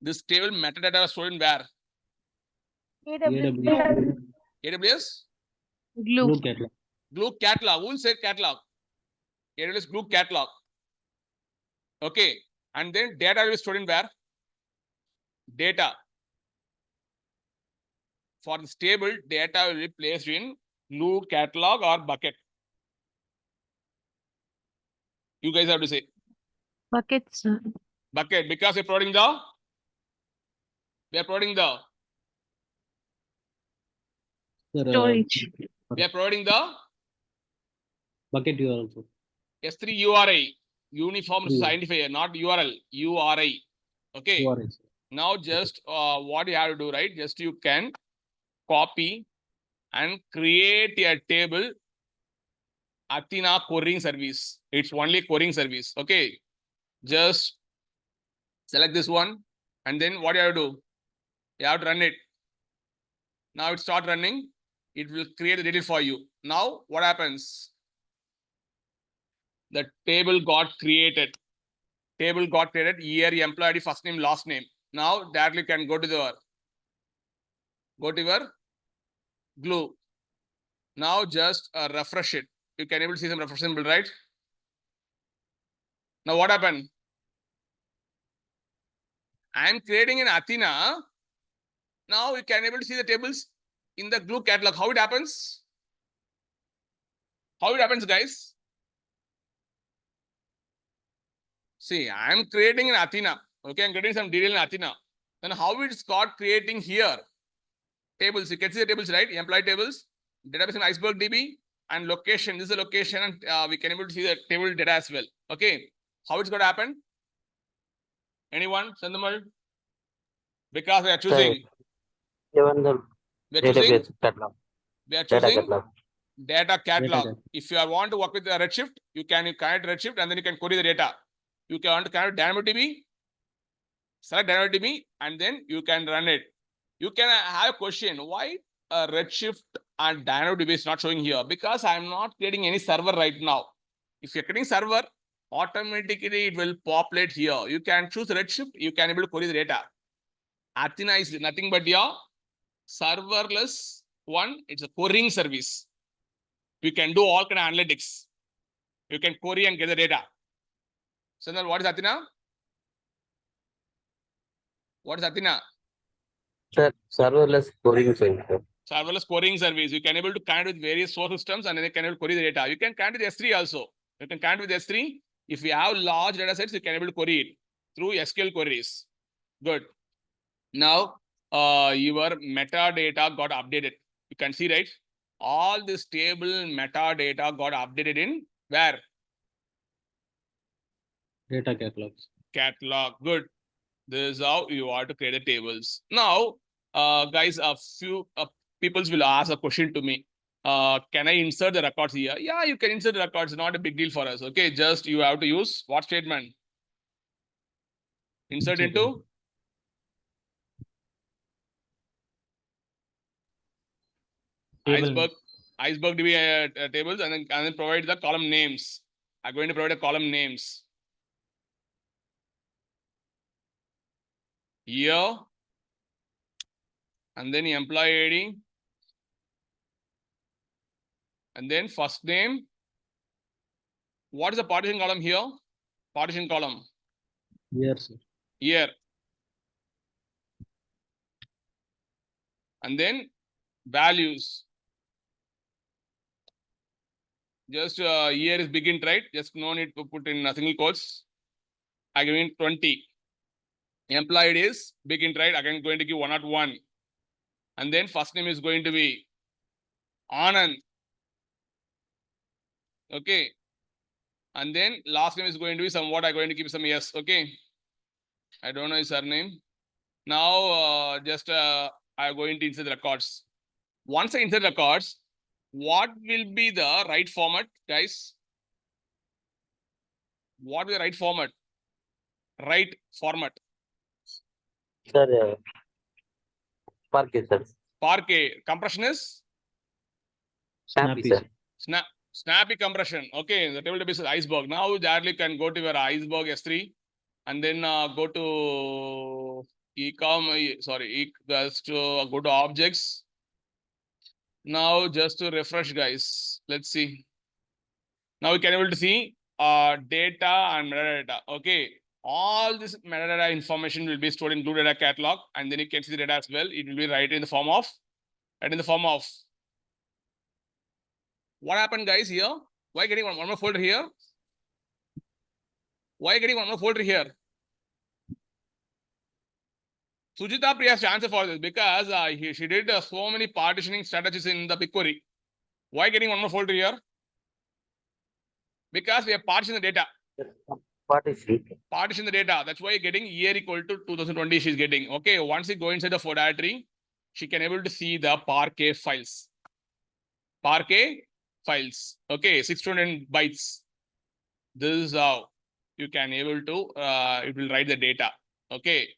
This table metadata was stored in where? AWS. AWS? Glue. Glue catalog. Glue catalog. Who will say catalog? AWS Glue catalog. Okay. And then data will be stored in where? Data. For this table, data will be placed in Glue catalog or bucket. You guys have to say. Buckets. Bucket, because we are providing the Storage. Bucket URL also. S3 URI, uniform identifier, not URL, URI. Okay. URL. Now just what you have to do, right? Just you can copy and create a table Athena querying service. It's only querying service. Okay. Just select this one. And then what you have to do? You have to run it. Now it start running. It will create the data for you. Now what happens? The table got created. Table got created. Year, employee ID, first name, last name. Now directly can go to your Glue. Now just refresh it. You can able to see some refresh symbol, right? Now what happened? I am creating in Athena. Now you can able to see the tables in the Glue catalog. How it happens? How it happens, guys? See, I am creating in Athena. Okay, I'm getting some detail in Athena. Then how it's got creating here? Tables. You can see the tables, right? Employee tables, database in Iceberg DB, and location. This is the location, and we can able to see the table data as well. Okay, how it's going to happen? Anyone? Sendamal? Because we are choosing. Even the We are choosing. database catalog. We are Data choosing catalog. data catalog. Data. If you want to work with the Redshift, you can connect Redshift and then you can query the data. You can want to connect DynamoDB, select DynamoDB, and then you can run it. You can have a question, why Redshift and DynamoDB is not showing here? Because I'm not creating any server right now. If you're creating server, automatically it will populate here. You can choose Redshift, you can able to query the data. Athena is nothing but your serverless one. It's a querying service. You can do all kind of analytics. You can query and get the data. So now what is Athena? What is Athena? Sir, serverless querying service. serverless querying service. You can able to connect with various source systems and then you can able to query the data. You can connect with S3 also. You can connect with S3. If you have large data sets, you can able to query it through SQL queries. Good. Now, your metadata got updated. You can see, right? All this table metadata got updated in where? Data catalogs. Catalog. Good. This is how you are to create the tables. Now, guys, a few peoples will ask a question to me. Can I insert the records here? Yeah, you can insert the records. Not a big deal for us. Okay, just you have to use what statement? Insert into Table. Iceberg DB tables and then provide the column names. I'm going to provide a column names. Year and then employee ID and then first name. What is the partition column here? Partition column. Year, sir. Year. And then values. Just year is begin, right? Just no need to put in single quotes. I give in 20. Employed is begin, right? Again, going to give 101. And then first name is going to be Anand. Okay. And then last name is going to be somewhat. I'm going to give some yes. Okay. I don't know his surname. Now, just I'm going to insert the records. Once I insert records, what will be the right format, guys? What is the right format? Right format. Sir, Parquet, sir. Parquet. Compression is Snappy, sir. snappy compression. Okay, the table is Iceberg. Now directly can go to your Iceberg S3 and then go to just go to objects. Now just to refresh, guys. Let's see. Now we can able to see data and metadata. Okay, all this metadata information will be stored in Glue Data Catalog, and then you can see the data as well. It will be right in the form of what happened, guys, here? Why getting one more folder here? Why getting one more folder here? Sujita Priya has to answer for this because she did so many partitioning strategies in the BigQuery. Why getting one more folder here? Because we have partitioned the data. Partition the data. That's why you're getting year equal to 2020. She's getting. Okay. Once you go inside the directory, she can able to see the Parquet files. Parquet files. Okay. 620 bytes. This is how you can able to. It will write the data. Okay.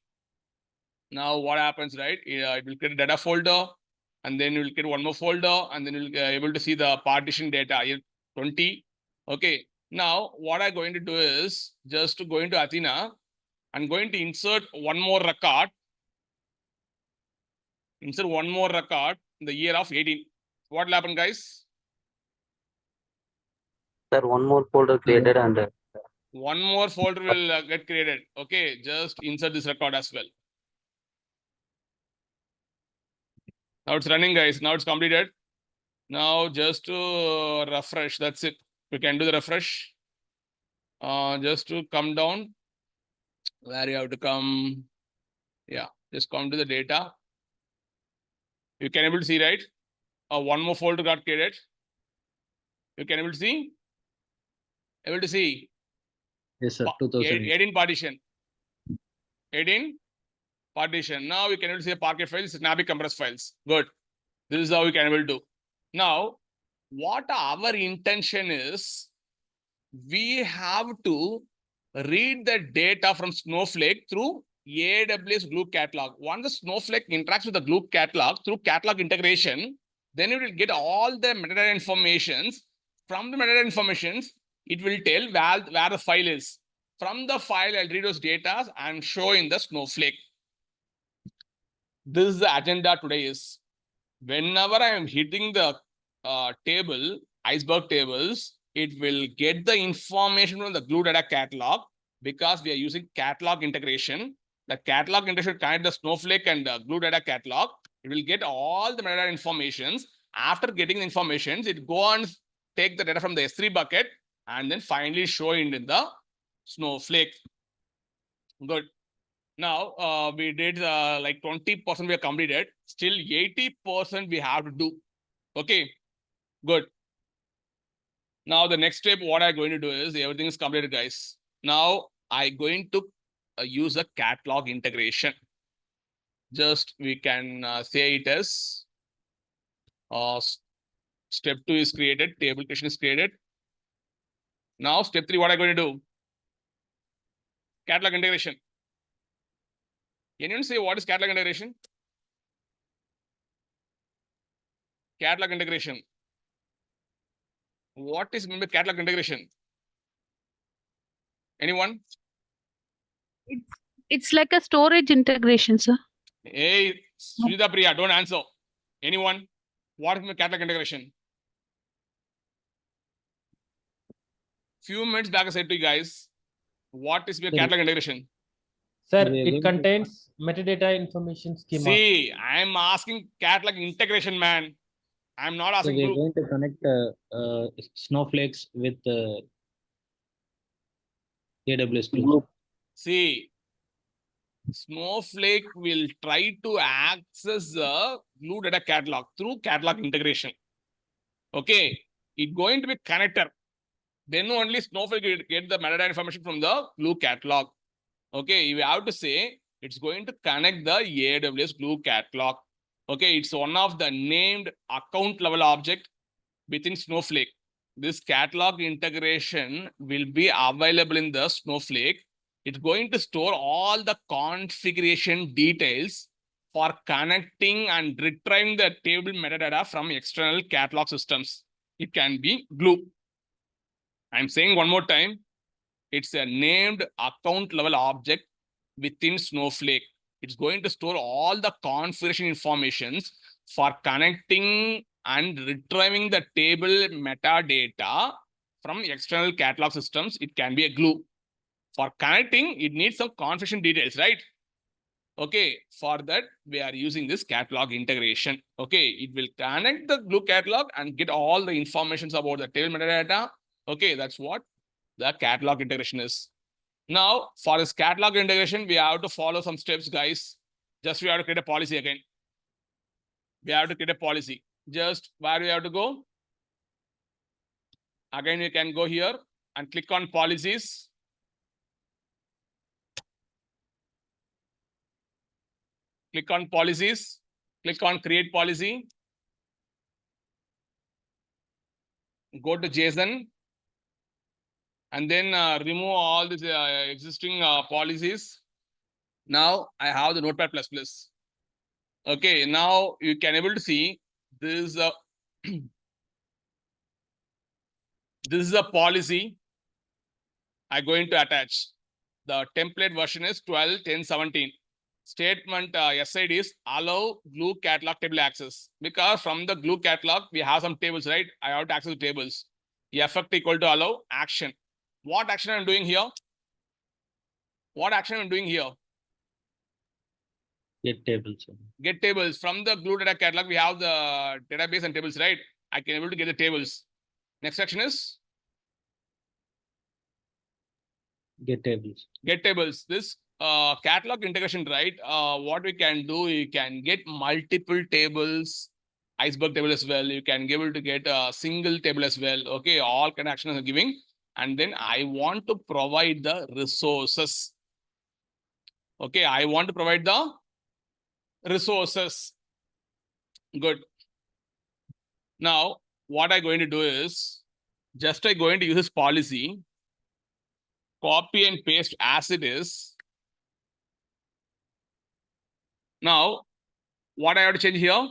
Now what happens, right? It will create a data folder, and then you will get one more folder, and then you'll be able to see the partition data here 20. Okay. Now what I'm going to do is just to go into Athena. I'm going to insert one more record. Insert one more record in the year of 18. What will happen, guys? Sir, one more folder created and one more folder will get created. Okay, just insert this record as well. Now it's running, guys. Now it's completed. Now just to refresh, that's it. We can do the refresh. Just to come down, where you have to come. Yeah, just come to the data. You can able to see, right? One more folder got created. You can able to see? Able to see? Yes, sir. 2000. 18 partition. 18 partition. Now you can able to see the Parquet files, snappy compress files. Good. This is how you can able to do. Now, what our intention is, we have to read the data from Snowflake through AWS Glue Catalog. Once the Snowflake interacts with the Glue Catalog through catalog integration, then it will get all the metadata informations. From the metadata informations, it will tell where the file is. From the file, I'll read those data and show in the Snowflake. This is the agenda today is. Whenever I am hitting the table, Iceberg tables, it will get the information from the Glue Data Catalog because we are using catalog integration. The catalog integration connect the Snowflake and the Glue Data Catalog. It It will get all the metadata informations. After getting the informations, it go and take the data from the S3 bucket and then finally show it in the Snowflake. Good. Now we did like 20% we have completed. Still 80% we have to do. Okay, good. Now the next step, what I'm going to do is everything is completed, guys. Now I'm going to use a catalog integration. Just we can say it as step 2 is created, table creation is created. Now step 3, what I'm going to do? Catalog integration. Anyone say what is catalog integration? Catalog integration. What is meant by catalog integration? Anyone? It's like a storage integration, sir. Hey, Sridhar Priya, don't answer. Anyone? What is catalog integration? Few minutes back I said to you guys, what is catalog integration? Sir, We are going it to- contains metadata information schema. See, I am asking catalog integration, man. I'm not So asking we are to. going to connect snowflakes with AWS Glue. See, Snowflake will try to access the Glue data catalog through catalog integration. Okay, it's going to be connector. Then only Snowflake will get the metadata information from the Glue catalog. Okay, you have to say it's going to connect the AWS Glue catalog. Okay, it's one of the named account level object within Snowflake. This catalog integration will be available in the Snowflake. It's going to store all the configuration details for connecting and retrieving the table metadata from external catalog systems. It can be Glue. I'm saying one more time. It's a named account level object within Snowflake. It's going to store all the configuration informations for connecting and retrieving the table metadata from external catalog systems. It can be a Glue. For connecting, it needs some configuration details, right? Okay, for that, we are using this catalog integration. Okay, it will connect the Glue catalog and get all the informations about the table metadata. Okay, that's what the catalog integration is. Now, for this catalog integration, we have to follow some steps, guys. Just we have to create a policy again. We have to create a policy. Just where we have to go? Again, we can go here and click on policies. Click on policies. Click on create policy. Go to JSON. And then remove all these existing policies. Now I have the Notepad++. Okay, now you can able to see this is a this is a policy I'm going to attach. The template version is 12.10.17. Statement SID is allow Glue catalog table access, because from the Glue catalog we have some tables, right? I have to access the tables. Effect equal to allow action. What action I'm doing here? What action I'm doing here? Get tables. Get tables from the Glue data catalog. We have the database and tables, right? I can able to get the tables. Next action is Get tables. get tables. This catalog integration, right? What we can do, you can get multiple tables, Iceberg table as well. You can be able to get a single table as well. Okay, all kind of actions are giving. And then I want to provide the resources. Okay, I want to provide the resources. Good. Now, what I'm going to do is just I'm going to use this policy, copy and paste as it is. Now, what I have to change here?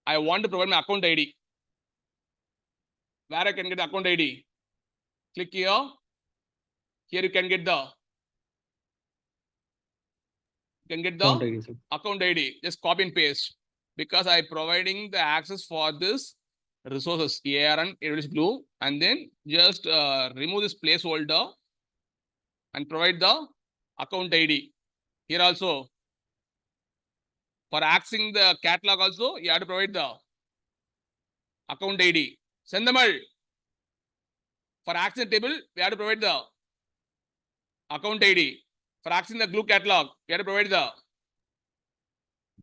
I want to provide my account ID. Where I can get the account ID? Click here. Here you can get the account ID. Just copy and paste, because I providing the access for this resources ARN AWS Glue, and then just remove this placeholder and provide the account ID. Here also For accessing the catalog also, you have to provide the account ID. Sendamal. For accessing the table, we have to provide the account ID. For accessing the glue catalog, we have to provide the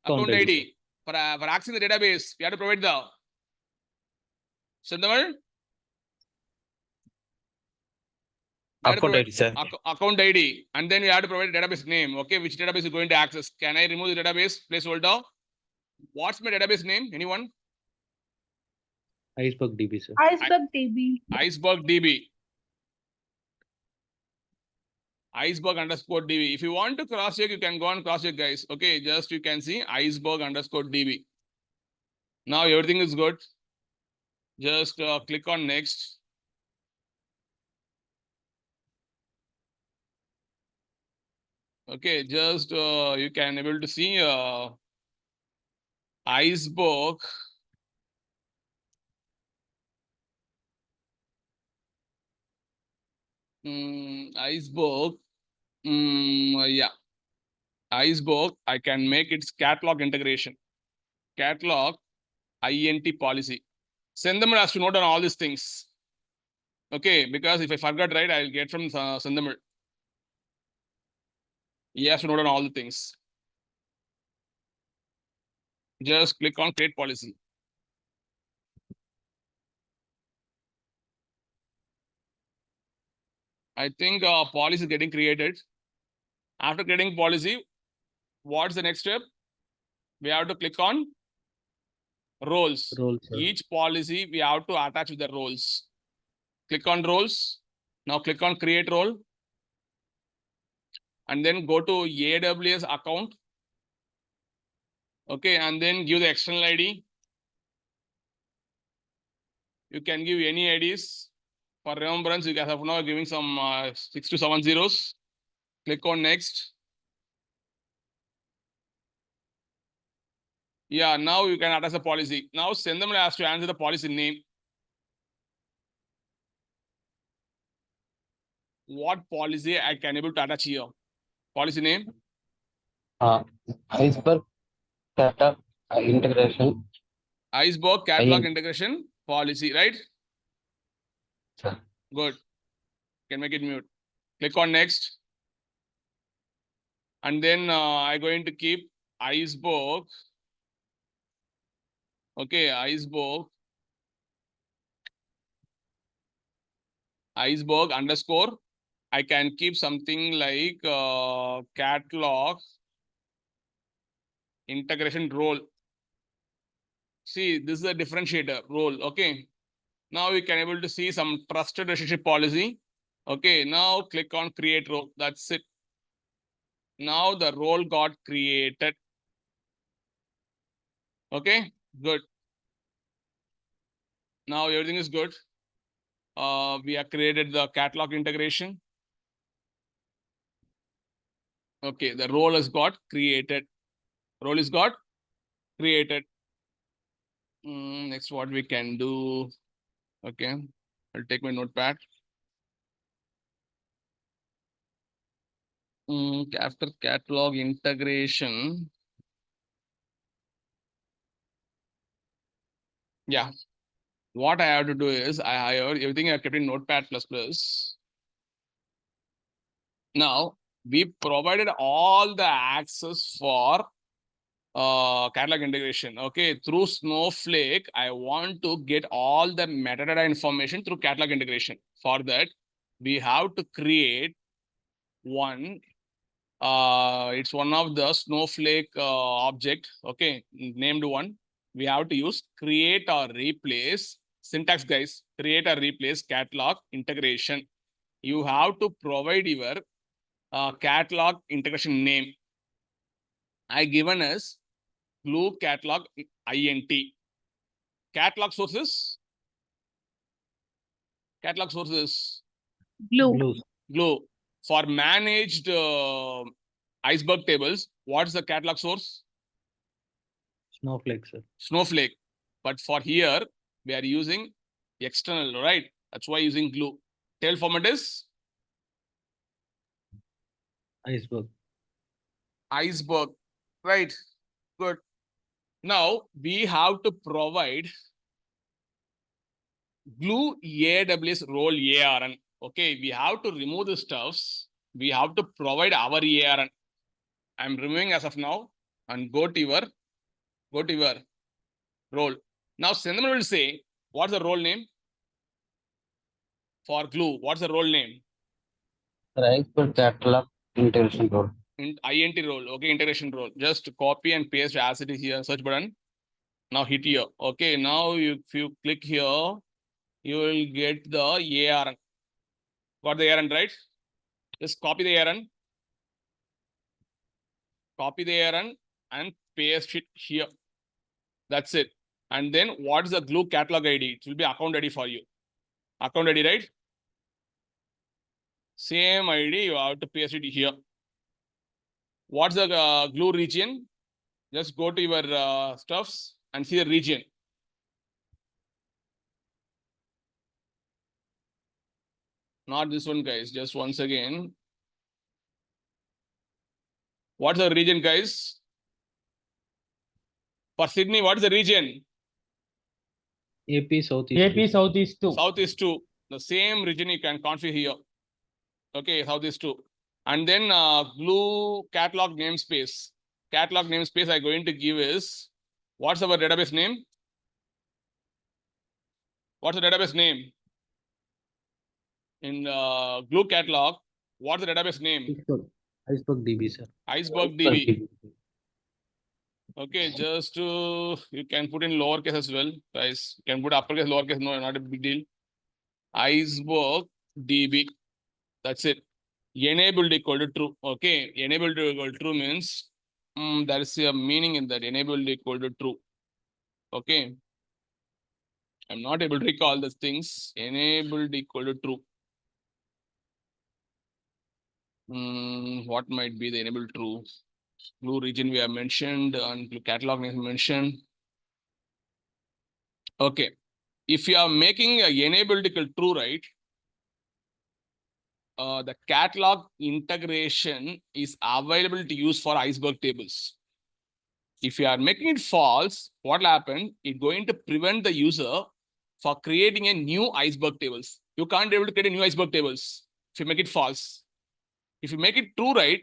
account ID. For accessing the database, we have to provide the Sendamal. Account ID, sir. Account ID, and then we have to provide a database name. Okay, which database is going to access? Can I remove the database placeholder? What's my database name? Anyone? Iceberg DB, sir. Iceberg DB. Iceberg DB. Iceberg underscore DB. If you want to cross check, you can go and cross check, guys. Okay, just you can see Iceberg underscore DB. Now everything is good. Just click on next. Okay, just you can able to see Iceberg. Iceberg. Yeah. Iceberg, I can make its catalog integration. Catalog INT policy. Sendamal has to note on all these things. Okay, because if I forgot, right, I'll get from Sendamal. He has to note on all the things. Just click on create policy. I think policy is getting created. After creating policy, what's the next step? We have to click on roles. Each policy we have to attach with the roles. Click on roles. Now click on create role. And then go to AWS account. Okay, and then give the external ID. You can give any IDs. For remembrance, you guys have now giving some 6 to 7 zeros. Click on next. Yeah, now you can attach a policy. Now Sendamal has to answer the policy name. What policy I can able to attach here? Policy name? Iceberg Catalog integration. Iceberg catalog integration policy, right? Sir. Good. Can make it mute. Click on next. And then I'm going to keep Iceberg. Okay, Iceberg underscore. I can keep something like catalog integration role. See, this is a differentiator role. Okay. Now we can able to see some trusted relationship policy. Okay. Now click on create role. That's it. Now the role got created. Okay. Good. Now everything is good. We have created the catalog integration. Okay, the role has got created. Role is got created. Next, what we can do. Okay, I'll take my notepad. After catalog integration. Yeah. What I have to do is I have everything I kept in Notepad++. Now we provided all the access for catalog integration. Okay, through Snowflake, I want to get all the metadata information through catalog integration. For that, we have to create one. It's one of the Snowflake object. Okay, named one. We have to use create or replace. Syntax, guys. Create or replace catalog integration. You have to provide your catalog integration name. I given as glue catalog int. Catalog sources. Catalog sources. Glue. For managed Iceberg tables, what's the catalog source? Snowflake, sir. Snowflake. But for here, we are using external, right? That's why using glue. Tail format is Iceberg. Iceberg, right? Good. Now we have to provide glue AWS role ARN. Okay, we have to remove the stuffs. We have to provide our ARN. I'm removing as of now and go to your role. Now Sendman will say, what's the role name for glue? What's the role name? Iceberg catalog integration role. INT role. Okay, integration role. Just copy and paste as it is here. Search button. Now hit here. Okay, now if you click here, you will get the ARN. Got the ARN, right? Just copy the ARN. Copy the ARN and paste it here. That's it. And then what's the glue catalog ID? It will be account ID for you. Account ID, right? Same ID, you have to paste it here. What's the glue region? Just go to your stuffs and see the region. Not this one, guys. Just once again. What's the region, guys? For Sydney, what is the region? AP Southeast. AP Southeast 2. Southeast 2. The same region you can configure here. Okay, Southeast 2. And then glue catalog namespace. Catalog namespace I'm going to give is, what's our database name? What's the database name? In glue catalog, what's the database name? Iceberg DB, sir. Iceberg DB. Okay, just you can put in lowercase as well, guys. You can put uppercase, lowercase, no, not a big deal. Iceberg DB. That's it. Enabled equal to true. Okay, enabled equal to true means there is a meaning in that. Enabled equal to true. Okay. I'm not able to recall these things. Enabled equal to true. What might be the enabled true? Glue region we have mentioned and catalog name mentioned. Okay. If you are making a enabled equal true, right? The catalog integration is available to use for Iceberg tables. If you are making it false, what will happen? It's going to prevent the user for creating a new Iceberg tables. You can't be able to create a new Iceberg tables if you make it false. If you make it true, right?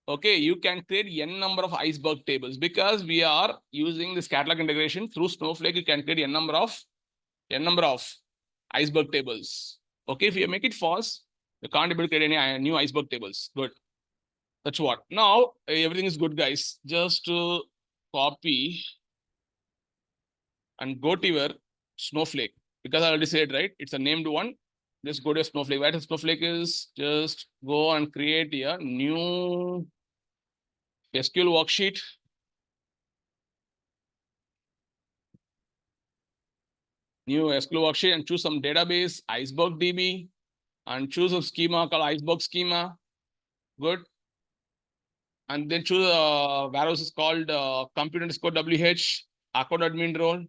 Okay, you can create n number of Iceberg tables because we are using this catalog integration through Snowflake. You can create n number of Iceberg tables. Okay, if you make it false, you can't be able to create any new Iceberg tables. Good. That's what. Now everything is good, guys. Just copy and go to your Snowflake because I already said, right? It's a named one. Just go to Snowflake. Where Snowflake is, just go and create a new SQL worksheet. New SQL worksheet and choose some database, Iceberg DB, and choose a schema called Iceberg schema. Good. And then choose a warehouse is called compute_WH, account admin role.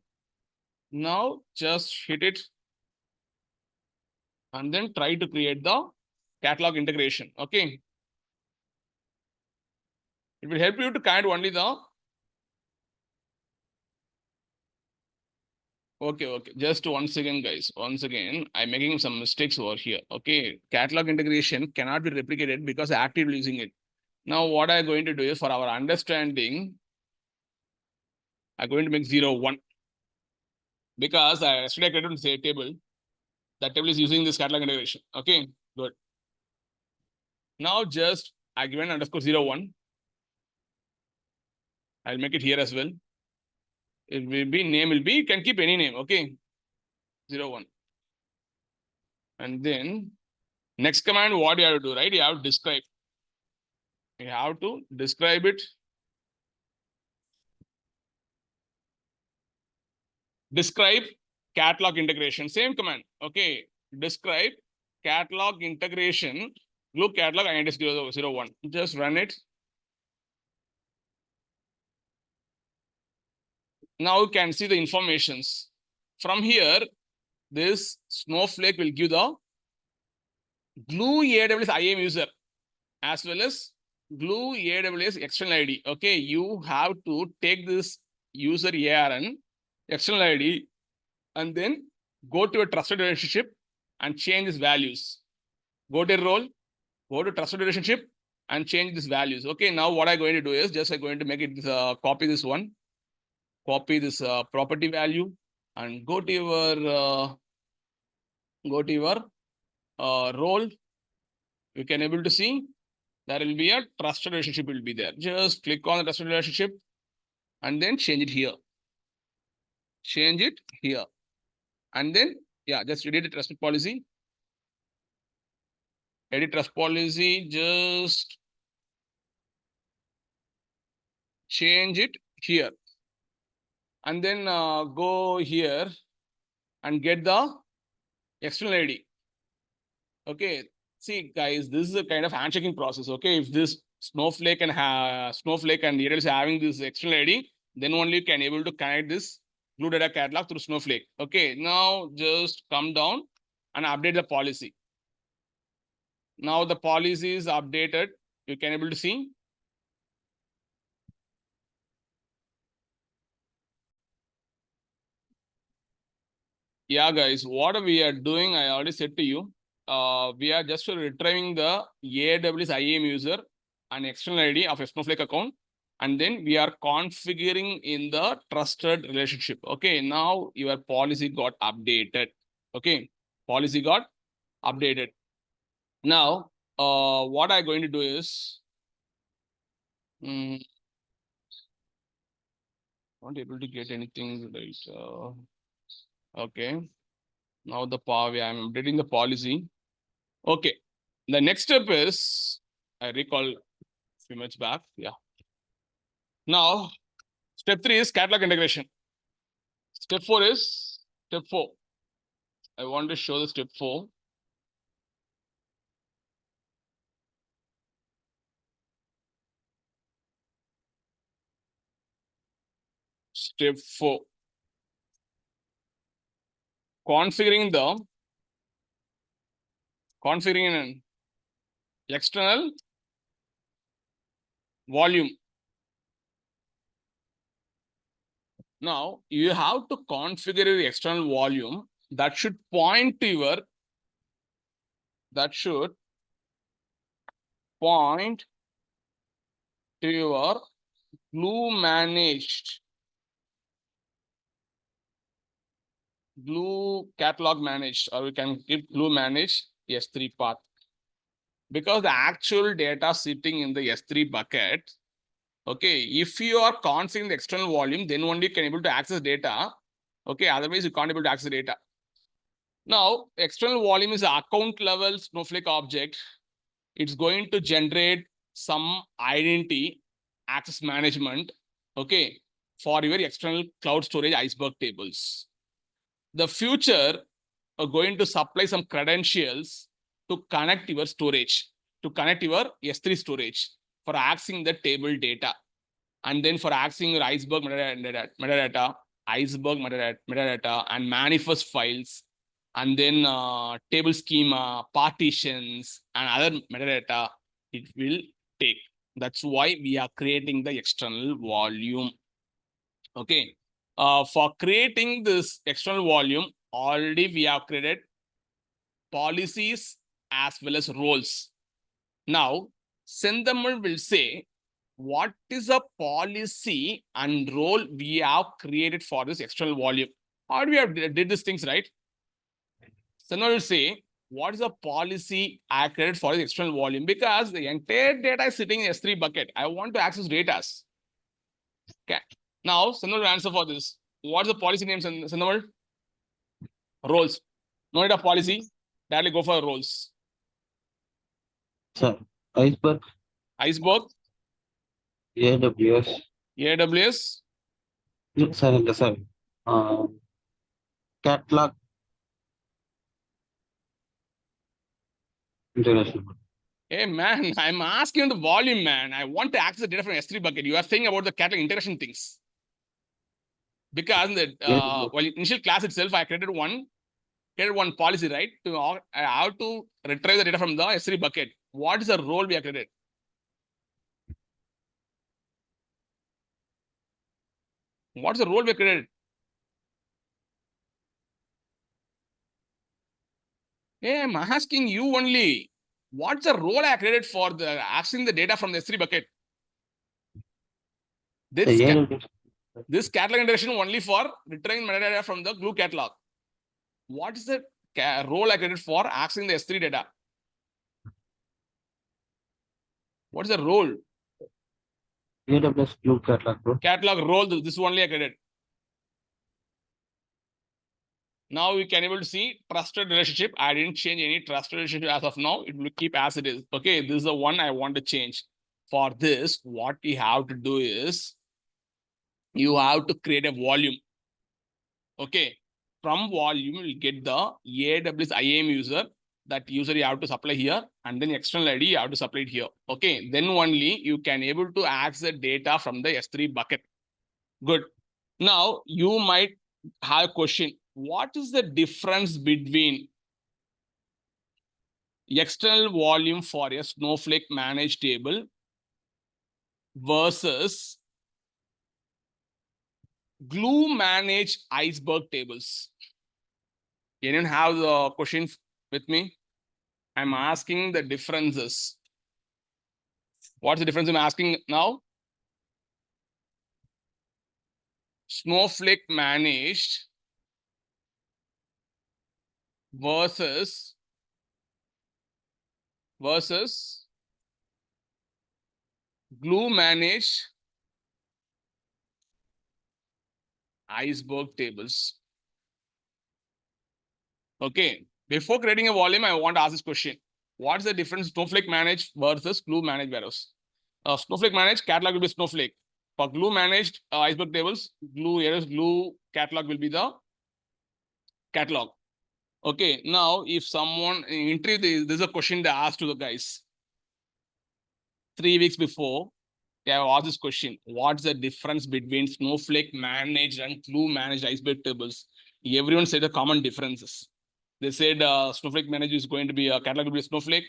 Now just hit it. And then try to create the catalog integration. Okay. It will help you to kind only the. Okay. Just once again, guys. Once again, I'm making some mistakes over here. Okay. Catalog integration cannot be replicated because I'm actively using it. Now, what I'm going to do is for our understanding, I'm going to make 0, 1. Because yesterday I created a table. That table is using this catalog integration. Okay, good. Now just I given _0, 1. I'll make it here as well. It will be name will be, you can keep any name. Okay, 0, 1. And then next command, what you have to do, right? You have to describe. You have to describe it. Describe catalog integration, same command. Okay, describe catalog integration, glue catalog and _0, 1. Just run it. Now you can see the informations. From here, this Snowflake will give the glue AWS IAM user as well as glue AWS external ID. Okay, you have to take this user ARN external ID and then go to a trusted relationship and change these values. Go to a role, go to trusted relationship and change these values. Okay, now what I'm going to do is just I'm going to make it copy this one, copy this property value and go to your role. You can able to see there will be a trusted relationship will be there. Just click on the trusted relationship and then change it here. Change it here. And then, yeah, just edit the trusted policy. Edit trust policy, just change it here. And then go here and get the external ID. Okay, see guys, this is a kind of handshaking process. Okay, if this Snowflake and AWS having this external ID, then only you can able to connect this Glue Data Catalog through Snowflake. Okay, now just come down and update the policy. Now the policy is updated. You can able to see. Yeah, guys, what we are doing, I already said to you. We are just retrieving the AWS IAM user and external ID of a Snowflake account. And then we are configuring in the trusted relationship. Okay, now your policy got updated. Okay, policy got updated. Now, what I'm going to do is, not able to get anything right. Okay, now the I'm updating the policy. Okay, the next step is, I recall a few minutes back. Yeah. Now, step 3 is catalog integration. Step 4 is step 4. I want to show the step 4. Step 4. Configuring an external volume. Now, you have to configure the external volume that should point to your, glue managed, glue catalog managed, or we can give glue managed S3 path. Because the actual data sitting in the S3 bucket, okay, if you are configuring the external volume, then only you can able to access data. Okay, otherwise you can't able to access data. Now, external volume is an account level Snowflake object. It's going to generate some identity access management, okay, for your external cloud storage Iceberg tables. The future are going to supply some credentials to connect your storage, to connect your S3 storage for accessing the table data. And then for accessing your Iceberg metadata, and manifest files, and then table schema, partitions, and other metadata, it will take. That's why we are creating the external volume. Okay. For creating this external volume, already we have created policies as well as roles. Now, Sendamal will say, what is a policy and role we have created for this external volume? How do we have did these things, right? Sendamal will say, what is a policy I created for the external volume? Because the entire data is sitting in S3 bucket. I want to access data. Okay. Now, Sendamal will answer for this. What's the policy name, Sendamal? Roles. No need of policy. Directly go for roles. Sir, Iceberg, Iceberg, AWS. AWS, Sir. Catalog integration. Hey man, I'm asking the volume, man. I want to access the data from S3 bucket. You are saying about the catalog integration things. Because in the initial class itself, I created one policy, right? I have to retrieve the data from the S3 bucket. What is the role we have created? What's the role we created? Hey, I'm asking you only. What's the role I created for the accessing the data from the S3 bucket? This, this catalog integration only for retrieving metadata from the glue catalog. What is the role I created for accessing the S3 data? What is the role? AWS Glue Catalog, bro. Catalog role, this only I created. Now we can able to see trusted relationship. I didn't change any trusted relationship as of now. It will keep as it is. Okay, this is the one I want to change. For this, what you have to do is you have to create a volume. Okay, from volume you will get the AWS IAM user. That user you have to supply here, and then external ID you have to supply it here. Okay, then only you can able to access the data from the S3 bucket. Good. Now you might have a question. What is the difference between external volume for a Snowflake managed table versus glue managed Iceberg tables? Anyone have the question with me? I'm asking the differences. What's the difference I'm asking now? Snowflake managed versus glue managed Iceberg tables. Okay, before creating a volume, I want to ask this question. What's the difference Snowflake managed versus glue managed warehouse? Snowflake managed catalog will be Snowflake. For glue managed Iceberg tables, glue catalog will be the catalog. Okay, now if someone in interview, there's a question they asked to the guys 3 weeks before. They have asked this question: what's the difference between Snowflake managed and glue managed Iceberg tables? Everyone said the common differences. They said Snowflake managed is going to be a catalog will be Snowflake.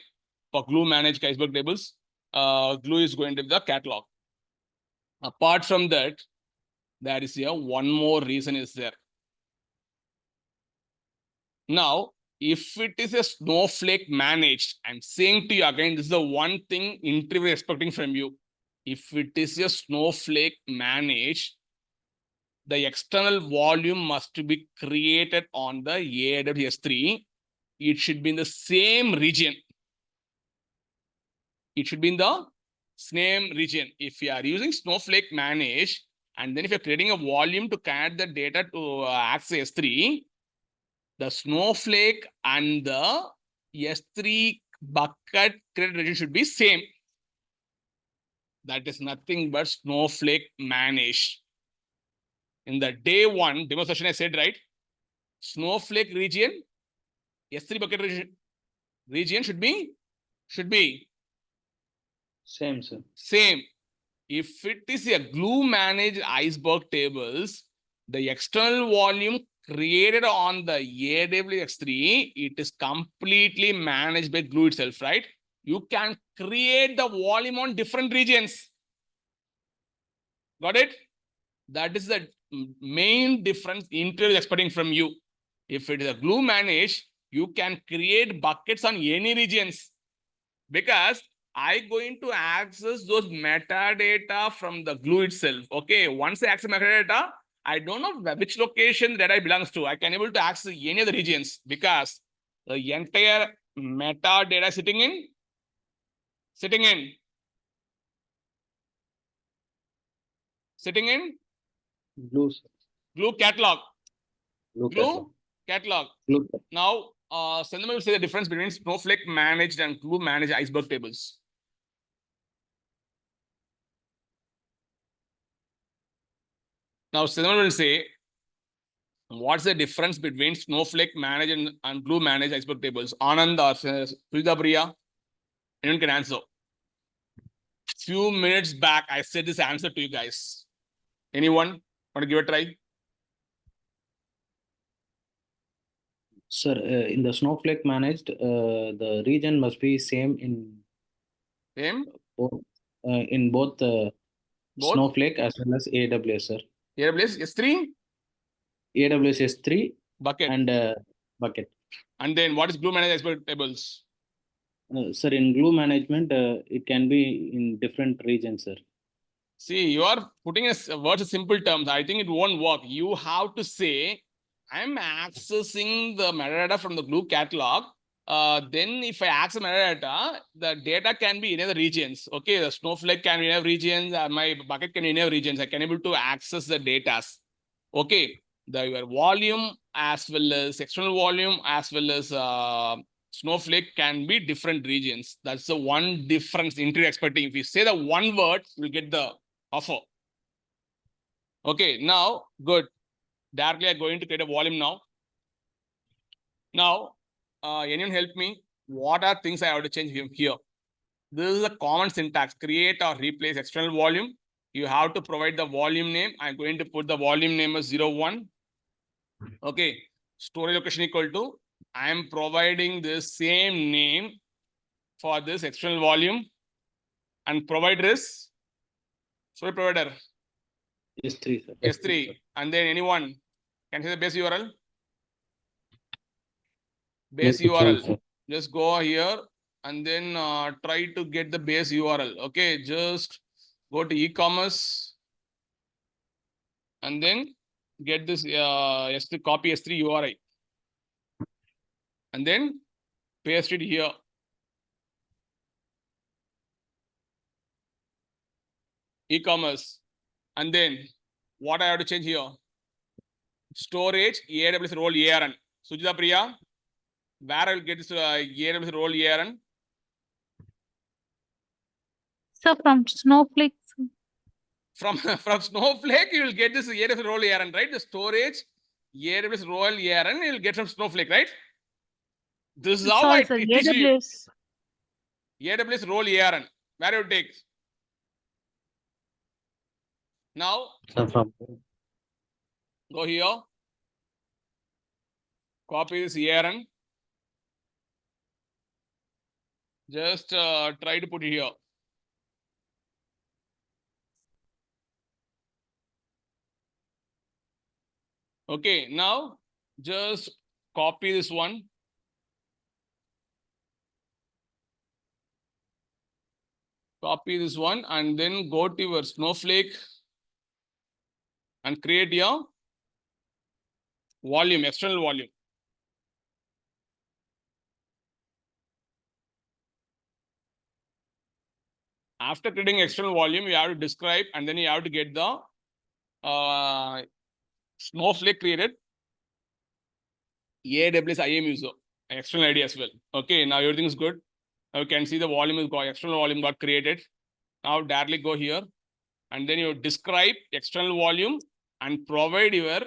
For glue managed Iceberg tables, glue is going to be the catalog. Apart from that, there is here one more reason is there. Now, if it is a Snowflake managed, I'm saying to you again, this is the one thing interviewer expecting from you. If it is a Snowflake managed, the external volume must be created on the AWS 3. It should be in the same region. It should be in the same region. If you are using Snowflake managed, and then if you're creating a volume to connect the data to access S3, the Snowflake and the S3 bucket created region should be same. That is nothing but Snowflake managed. In the day one demo session, I said, right? Snowflake region, S3 bucket region should be Same, sir. same. If it is a glue managed Iceberg tables, the external volume created on the AWS 3, it is completely managed by glue itself, right? You can create the volume on different regions. Got it? That is the main difference interviewer is expecting from you. If it is a glue managed, you can create buckets on any regions, because I going to access those metadata from the glue itself. Okay, once I access metadata, I don't know which location that I belongs to. I can able to access any of the regions because the entire metadata sitting in Blue, sir. glue catalog. Blue Glue catalog. Blue. Now, Sandhya will say the difference between Snowflake managed and glue managed Iceberg tables. Now, Sandhya will say, what's the difference between Snowflake managed and glue managed Iceberg tables? Anand or Frida Priya, anyone can answer. Few minutes back, I said this answer to you guys. Anyone want to give a try? Sir, in the Snowflake managed, the region must be same Same? both, in both Both? Snowflake as well as AWS, sir. AWS S3 AWS S3 bucket. and bucket. And then what is Glue Manage Iceberg tables? Sir, in glue management, it can be in different regions, sir. See, you are putting words in simple terms. I think it won't work. You have to say, I'm accessing the metadata from the Glue catalog. Then if I access metadata, the data can be in other regions. Okay, the Snowflake can be in other regions. My bucket can be in other regions. I can able to access the data. Okay, your volume as well as external volume as well as Snowflake can be different regions. That's the one difference in interview expecting. If you say the one word, you'll get the offer. Okay, now good. Directly I'm going to create a volume now. Now, anyone help me? What are things I have to change here? This is a common syntax: create or replace external volume. You have to provide the volume name. I'm going to put the volume name as 01. Okay, storage location equal to, I am providing the same name for this external volume, and provider is storage provider S3, sir. S3. And then anyone can say the base URL? Base Yes, URL. sir. Just go here and then try to get the base URL. Okay, just go to e-commerce and then get this S3, copy S3 URI and then paste it here. E-commerce. And then what I have to change here? Storage AWS role ARN. Sujita Priya, where I will get this AWS role ARN? Sir, from Snowflake. Sir. From Snowflake, you will get this AWS role ARN, right? The storage AWS role ARN you will get from Snowflake, right? This is how Sorry, I sir. teach you. AWS. AWS role ARN. Where you take? Now Sir, from go here. Copy this ARN. Just try to put it here. Okay, now just copy this one. Copy this one and then go to your Snowflake and create your volume, external volume. After creating external volume, you have to describe and then you have to get the Snowflake created AWS IAM user, external ID as well. Okay, now everything is good. Now you can see the volume is got, external volume got created. Now directly go here and then you describe external volume and provide your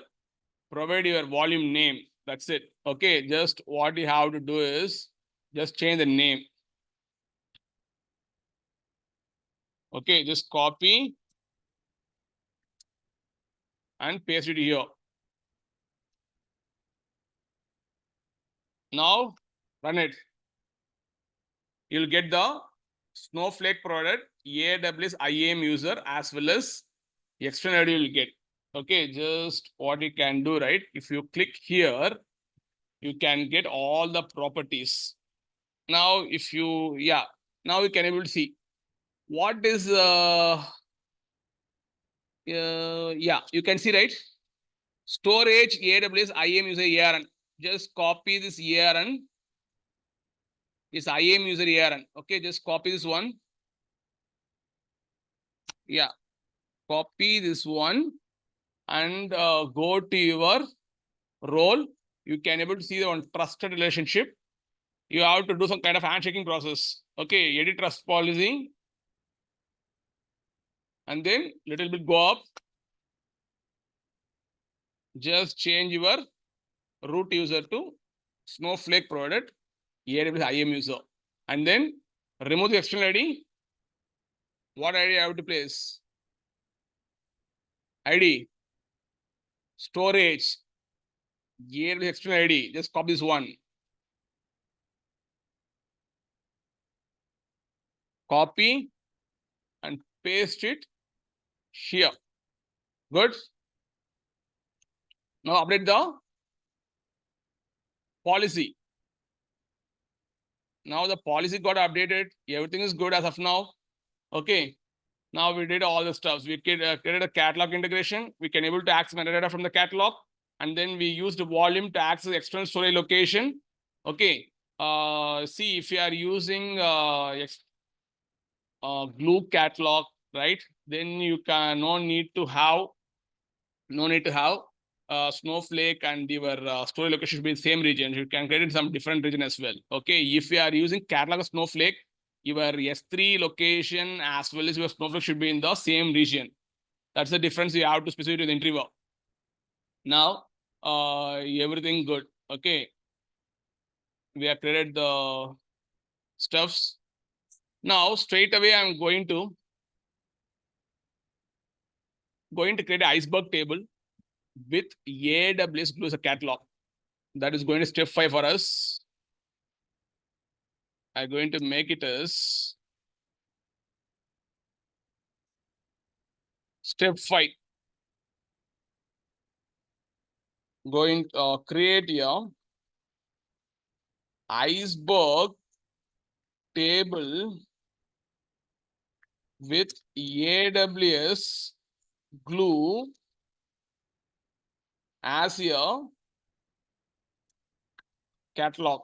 volume name. That's it. Okay, just what you have to do is just change the name. Okay, just copy and paste it here. Now run it. You'll get the Snowflake product AWS IAM user as well as external ID you'll get. Okay, just what you can do, right? If you click here, you can get all the properties. Now, if you, now you can able to see what is, you can see, right? Storage AWS IAM user ARN. Just copy this ARN. This IAM user ARN. Okay, just copy this one. Yeah, copy this one and go to your role. You can able to see the one trusted relationship. You have to do some kind of handshaking process. Okay, edit trust policy. And then little bit go up. Just change your root user to Snowflake product AWS IAM user. And then remove the external ID. What ID I have to place? ID. Storage. AWS external ID. Just copy this one. Copy and paste it here. Good. Now update the policy. Now the policy got updated. Everything is good as of now. Okay. Now we did all the stuff. We created a catalog integration. We can able to access metadata from the catalog. And then we used the volume to access external storage location. Okay. See, if you are using glue catalog, right? Then you can no need to have Snowflake and your storage location should be in the same region. You can create in some different region as well. Okay. If you are using catalog Snowflake, your S3 location as well as your Snowflake should be in the same region. That's the difference you have to specify to the interviewer. Now, everything good. Okay. We have created the stuffs. Now, straight away, I'm going to create an Iceberg table with AWS Glue as a catalog. That is going to step 5 for us. I'm going to make it as step 5. Going to create a Iceberg table with AWS Glue as a catalog.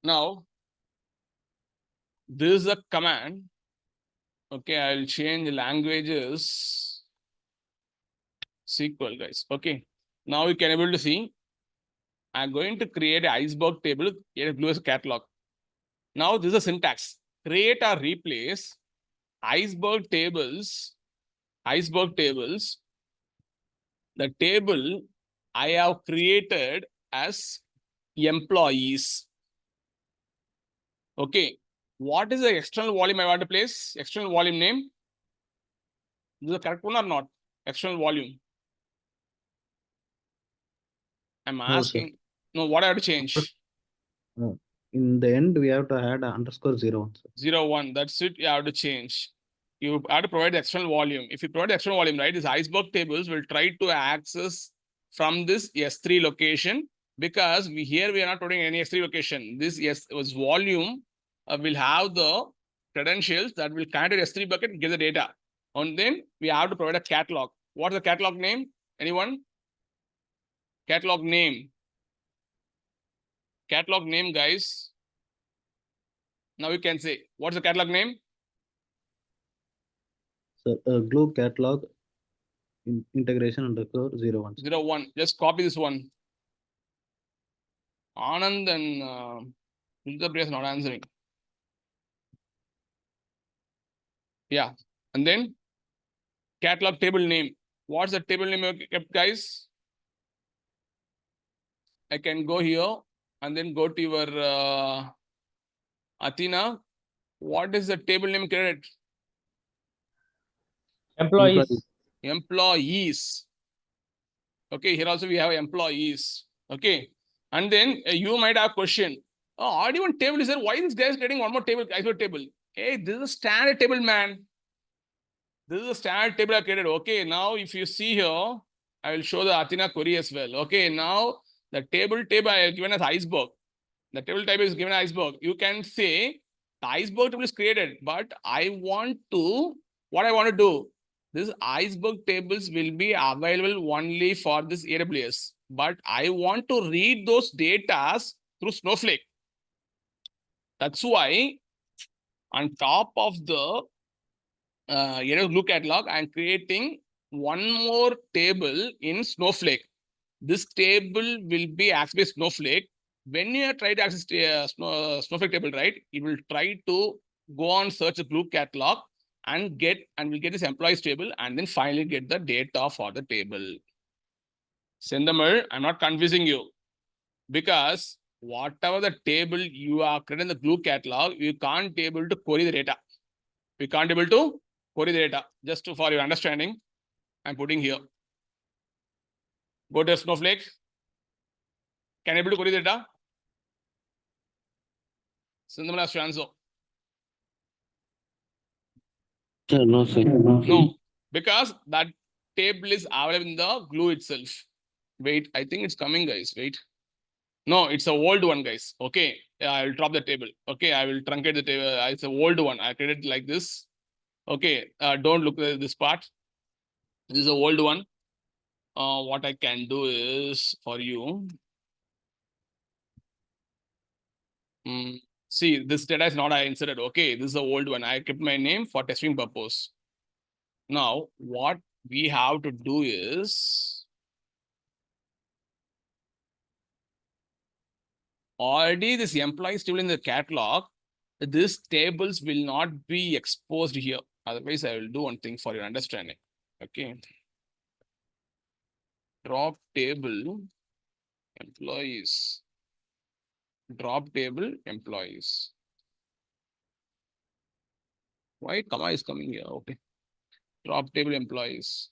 Now, this is a command. Okay, I'll change languages. SQL, guys. Okay. Now you can able to see. I'm going to create an Iceberg table with Glue as a catalog. Now this is a syntax. Create or replace Iceberg tables. The table I have created as employees. Okay. What is the external volume I want to place? External volume name. This is the correct one or not? External volume. I'm asking. No, what I have to change? In the end, we have to add _01. Sir. 01. That's it. You have to change. You have to provide the external volume. If you provide the external volume, right, this Iceberg tables will try to access from this S3 location because we are not providing any S3 location. This volume will have the credentials that will connect to S3 bucket and get the data. And then we have to provide a catalog. What's the catalog name? Anyone? Catalog name. Catalog name, guys. Now you can say, what's the catalog name? So glue catalog integration _01. 01. Just copy this one. Anand and Indrapriya is not answering. Yeah. And then catalog table name. What's the table name you kept, guys? I can go here and then go to your Athena. What is the table name created? Employees. Employees. Okay, here also we have employees. Okay. And then you might have a question. Oh, already one table is there. Why this guy is getting one more table, Iceberg table? Hey, this is a standard table, man. This is a standard table I created. Okay, now if you see here, I will show the Athena query as well. Okay, now the table I have given as Iceberg. The table type is given as Iceberg. You can say the Iceberg table is created, but what I want to do, this Iceberg tables will be available only for this AWS, but I want to read those data through Snowflake. That's why on top of the glue catalog, I'm creating one more table in Snowflake. This table will be accessed by Snowflake. When you try to access Snowflake table, right, it will try to go on search the glue catalog and will get this employees table and then finally get the data for the table. Sendamal, I'm not confusing you because whatever the table you are creating the glue catalog, you can't be able to query the data. We can't be able to query the data. Just for your understanding, I'm putting here. Go to Snowflake. Can you able to query the data? Sendamal has to answer. No, sir. No, because that table is available in the glue itself. Wait, I think it's coming, guys. Wait. No, it's a old one, guys. Okay, I will drop the table. Okay, I will truncate the table. It's a old one. I created like this. Okay, don't look at this part. This is a old one. What I can do is for you. See, this data is not I inserted. Okay, this is the old one. I kept my name for testing purpose. Now, what we have to do is already this employees table in the catalog. These tables will not be exposed here. Otherwise, I will do one thing for your understanding. Okay. Drop table employees. Drop table employees. Why comma is coming here? Okay. Drop table employees.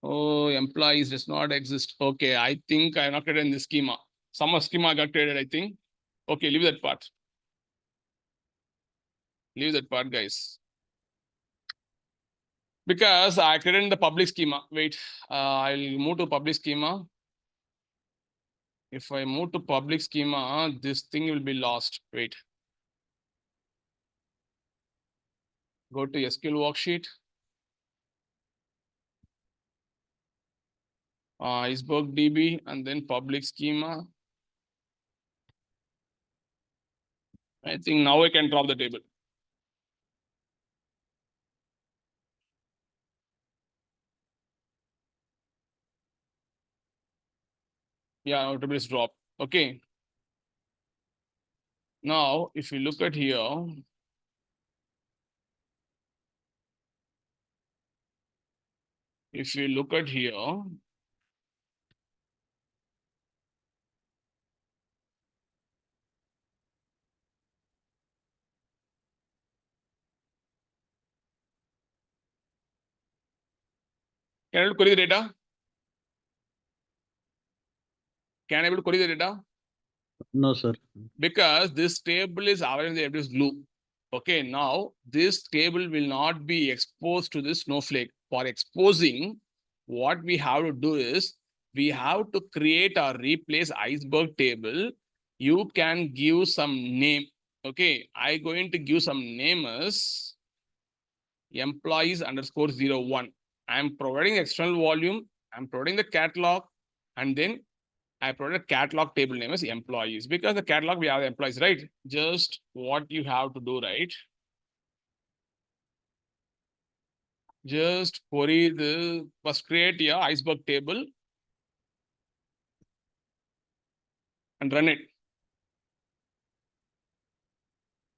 Oh, employees does not exist. Okay, I think I not created in the schema. Some schema got created, I think. Okay, leave that part. Leave that part, guys. Because I created in the public schema. Wait, I'll move to public schema. If I move to public schema, this thing will be lost. Wait. Go to SQL worksheet. Iceberg DB and then public schema. I think now I can drop the table. Yeah, now table is dropped. Okay. Now, if you look at here, if you look at here, can I able to query the data? Can I able to query the data? No, sir. Because this table is available in the AWS glue. Okay, now this table will not be exposed to this snowflake. For exposing, what we have to do is we have to create or replace Iceberg table. You can give some name. Okay, I going to give some name as employees underscore 01. I'm providing external volume. I'm providing the catalog, and then I provided catalog table name as employees, because the catalog we have the employees, right? Just what you have to do, right? Just query the first, create your Iceberg table and run it.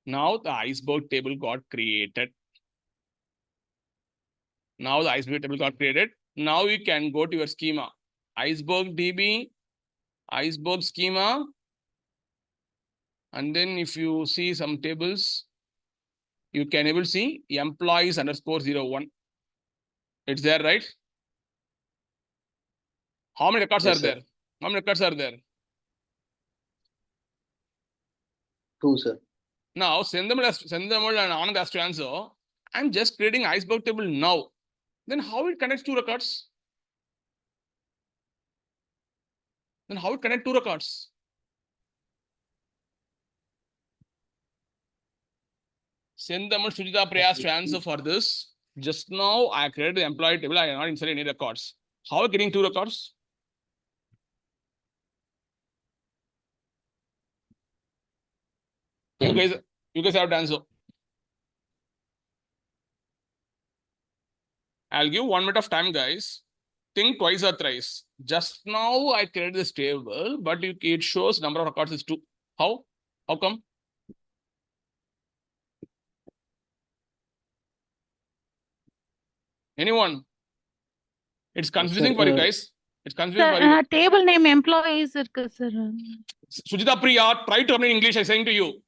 Now the Iceberg table got created. Now the Iceberg table got created. Now you can go to your schema. Iceberg DB, Iceberg schema. And then if you see some tables, you can able to see employees underscore 01. It's there, right? How many records Yes, are sir. there? How many records are there? 2, sir. Now Sendamal and Anand has to answer. I'm just creating Iceberg table now. Then how it connects two records? Then how it connect two records? Sendamal Sujita Prayas to answer for this. Just now I created the employee table. I have not inserted any records. How are getting two records? You guys have to answer. I'll give 1 minute of time, guys. Think twice or thrice. Just now I created this table, but it shows number of records is 2. How? How come? Anyone? It's confusing for you guys. It's confusing for you. Table name employees irukku sir. Sujita Priya, try to come in English. I'm saying to you.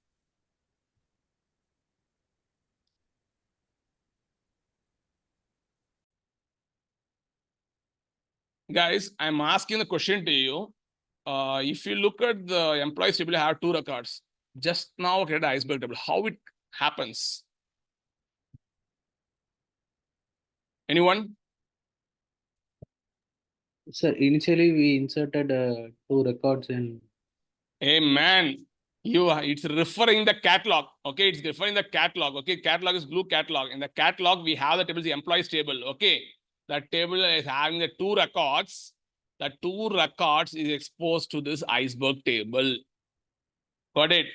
Guys, I'm asking the question to you. If you look at the employees table, I have 2 records. Just now create Iceberg table. How it happens? Anyone? Sir, initially we inserted 2 records in. Hey man, it's referring the catalog. Okay, it's referring the catalog. Okay, catalog is glue catalog. In the catalog, we have the table, the employees table. Okay, that table is having the 2 records. The 2 records is exposed to this iceberg table. Got it?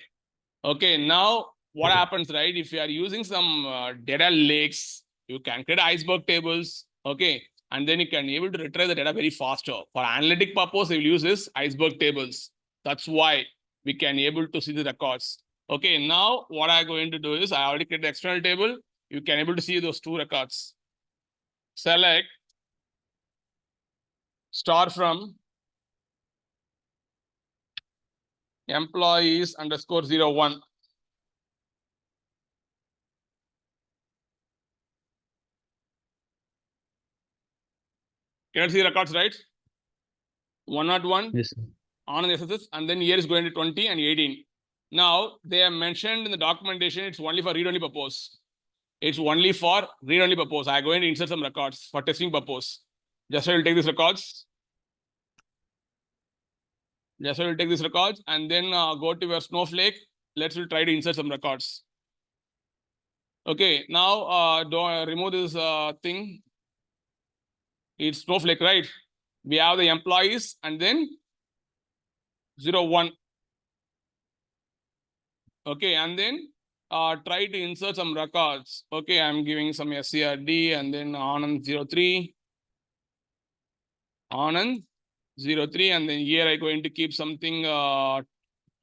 Okay, now what happens, right? If you are using some data lakes, you can create iceberg tables. Okay, and then you can able to retrieve the data very faster. For analytic purpose, we will use this iceberg tables. That's why we can able to see the records. Okay, now what I'm going to do is I already created the external table. You can able to see those 2 records. Select star from employees underscore 01. Can you see records, right? 101. Yes, sir. On the SSS, and then year is going to 20 and 18. Now they have mentioned in the documentation it's only for read-only purpose. It's only for read-only purpose. I'm going to insert some records for testing purpose. Just I will take these records. Just I will take these records and then go to your Snowflake. Let's try to insert some records. Okay, now don't remove this thing. It's Snowflake, right? We have the employees and then 01. Okay, and then try to insert some records. Okay, I'm giving some SCRD and then Anand 03. Anand 03, and then here I'm going to keep something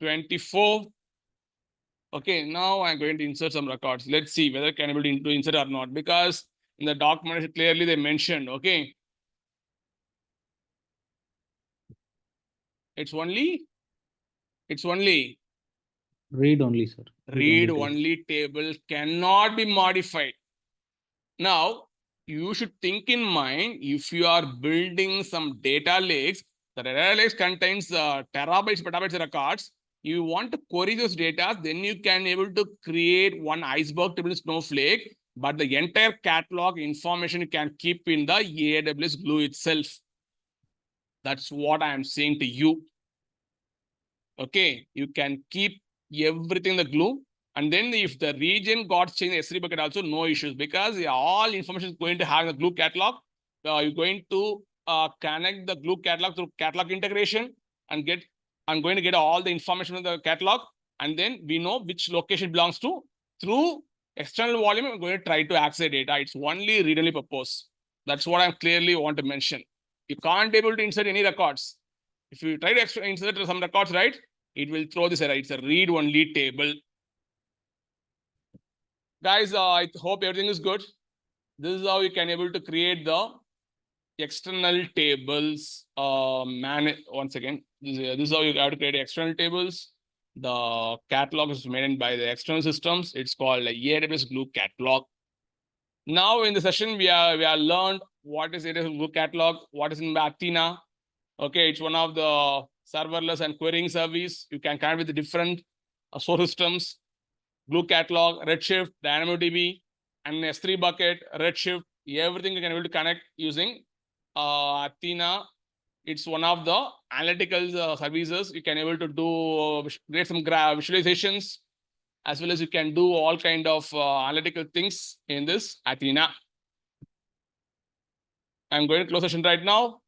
24. Okay, now I'm going to insert some records. Let's see whether I can able to insert or not, because in the document clearly they mentioned, okay. It's only Read only, sir. read table. only table cannot be modified. Now, you should think in mind, if you are building some data lakes, the data lakes contains terabytes, petabytes records. You want to query those data, then you can able to create one iceberg table in Snowflake, but the entire catalog information you can keep in the AWS Glue itself. That's what I am saying to you. Okay, you can keep everything in the Glue. And then if the region got changed in S3 bucket also, no issues, because all information is going to have the Glue catalog. You're going to connect the Glue catalog through catalog integration and I'm going to get all the information in the catalog. And then we know which location belongs to. Through external volume, I'm going to try to access the data. It's only read-only purpose. That's what I clearly want to mention. You can't be able to insert any records. If you try to insert some records, right, it will throw this error. It's a read-only table. Guys, I hope everything is good. This is how you can able to create the external tables. Once again, this is how you have to create external tables. The catalog is maintained by the external systems. It's called AWS Glue Catalog. Now in the session, we are learned what is AWS Glue Catalog, what is in Athena. Okay, it's one of the serverless and querying service. You can connect with the different source systems. Glue Catalog, Redshift, DynamoDB, and S3 bucket, Redshift, everything you can able to connect using Athena. It's one of the analytical services. You can able to do create some visualizations, as well as you can do all kind of analytical things in this Athena. I'm going to close session right now.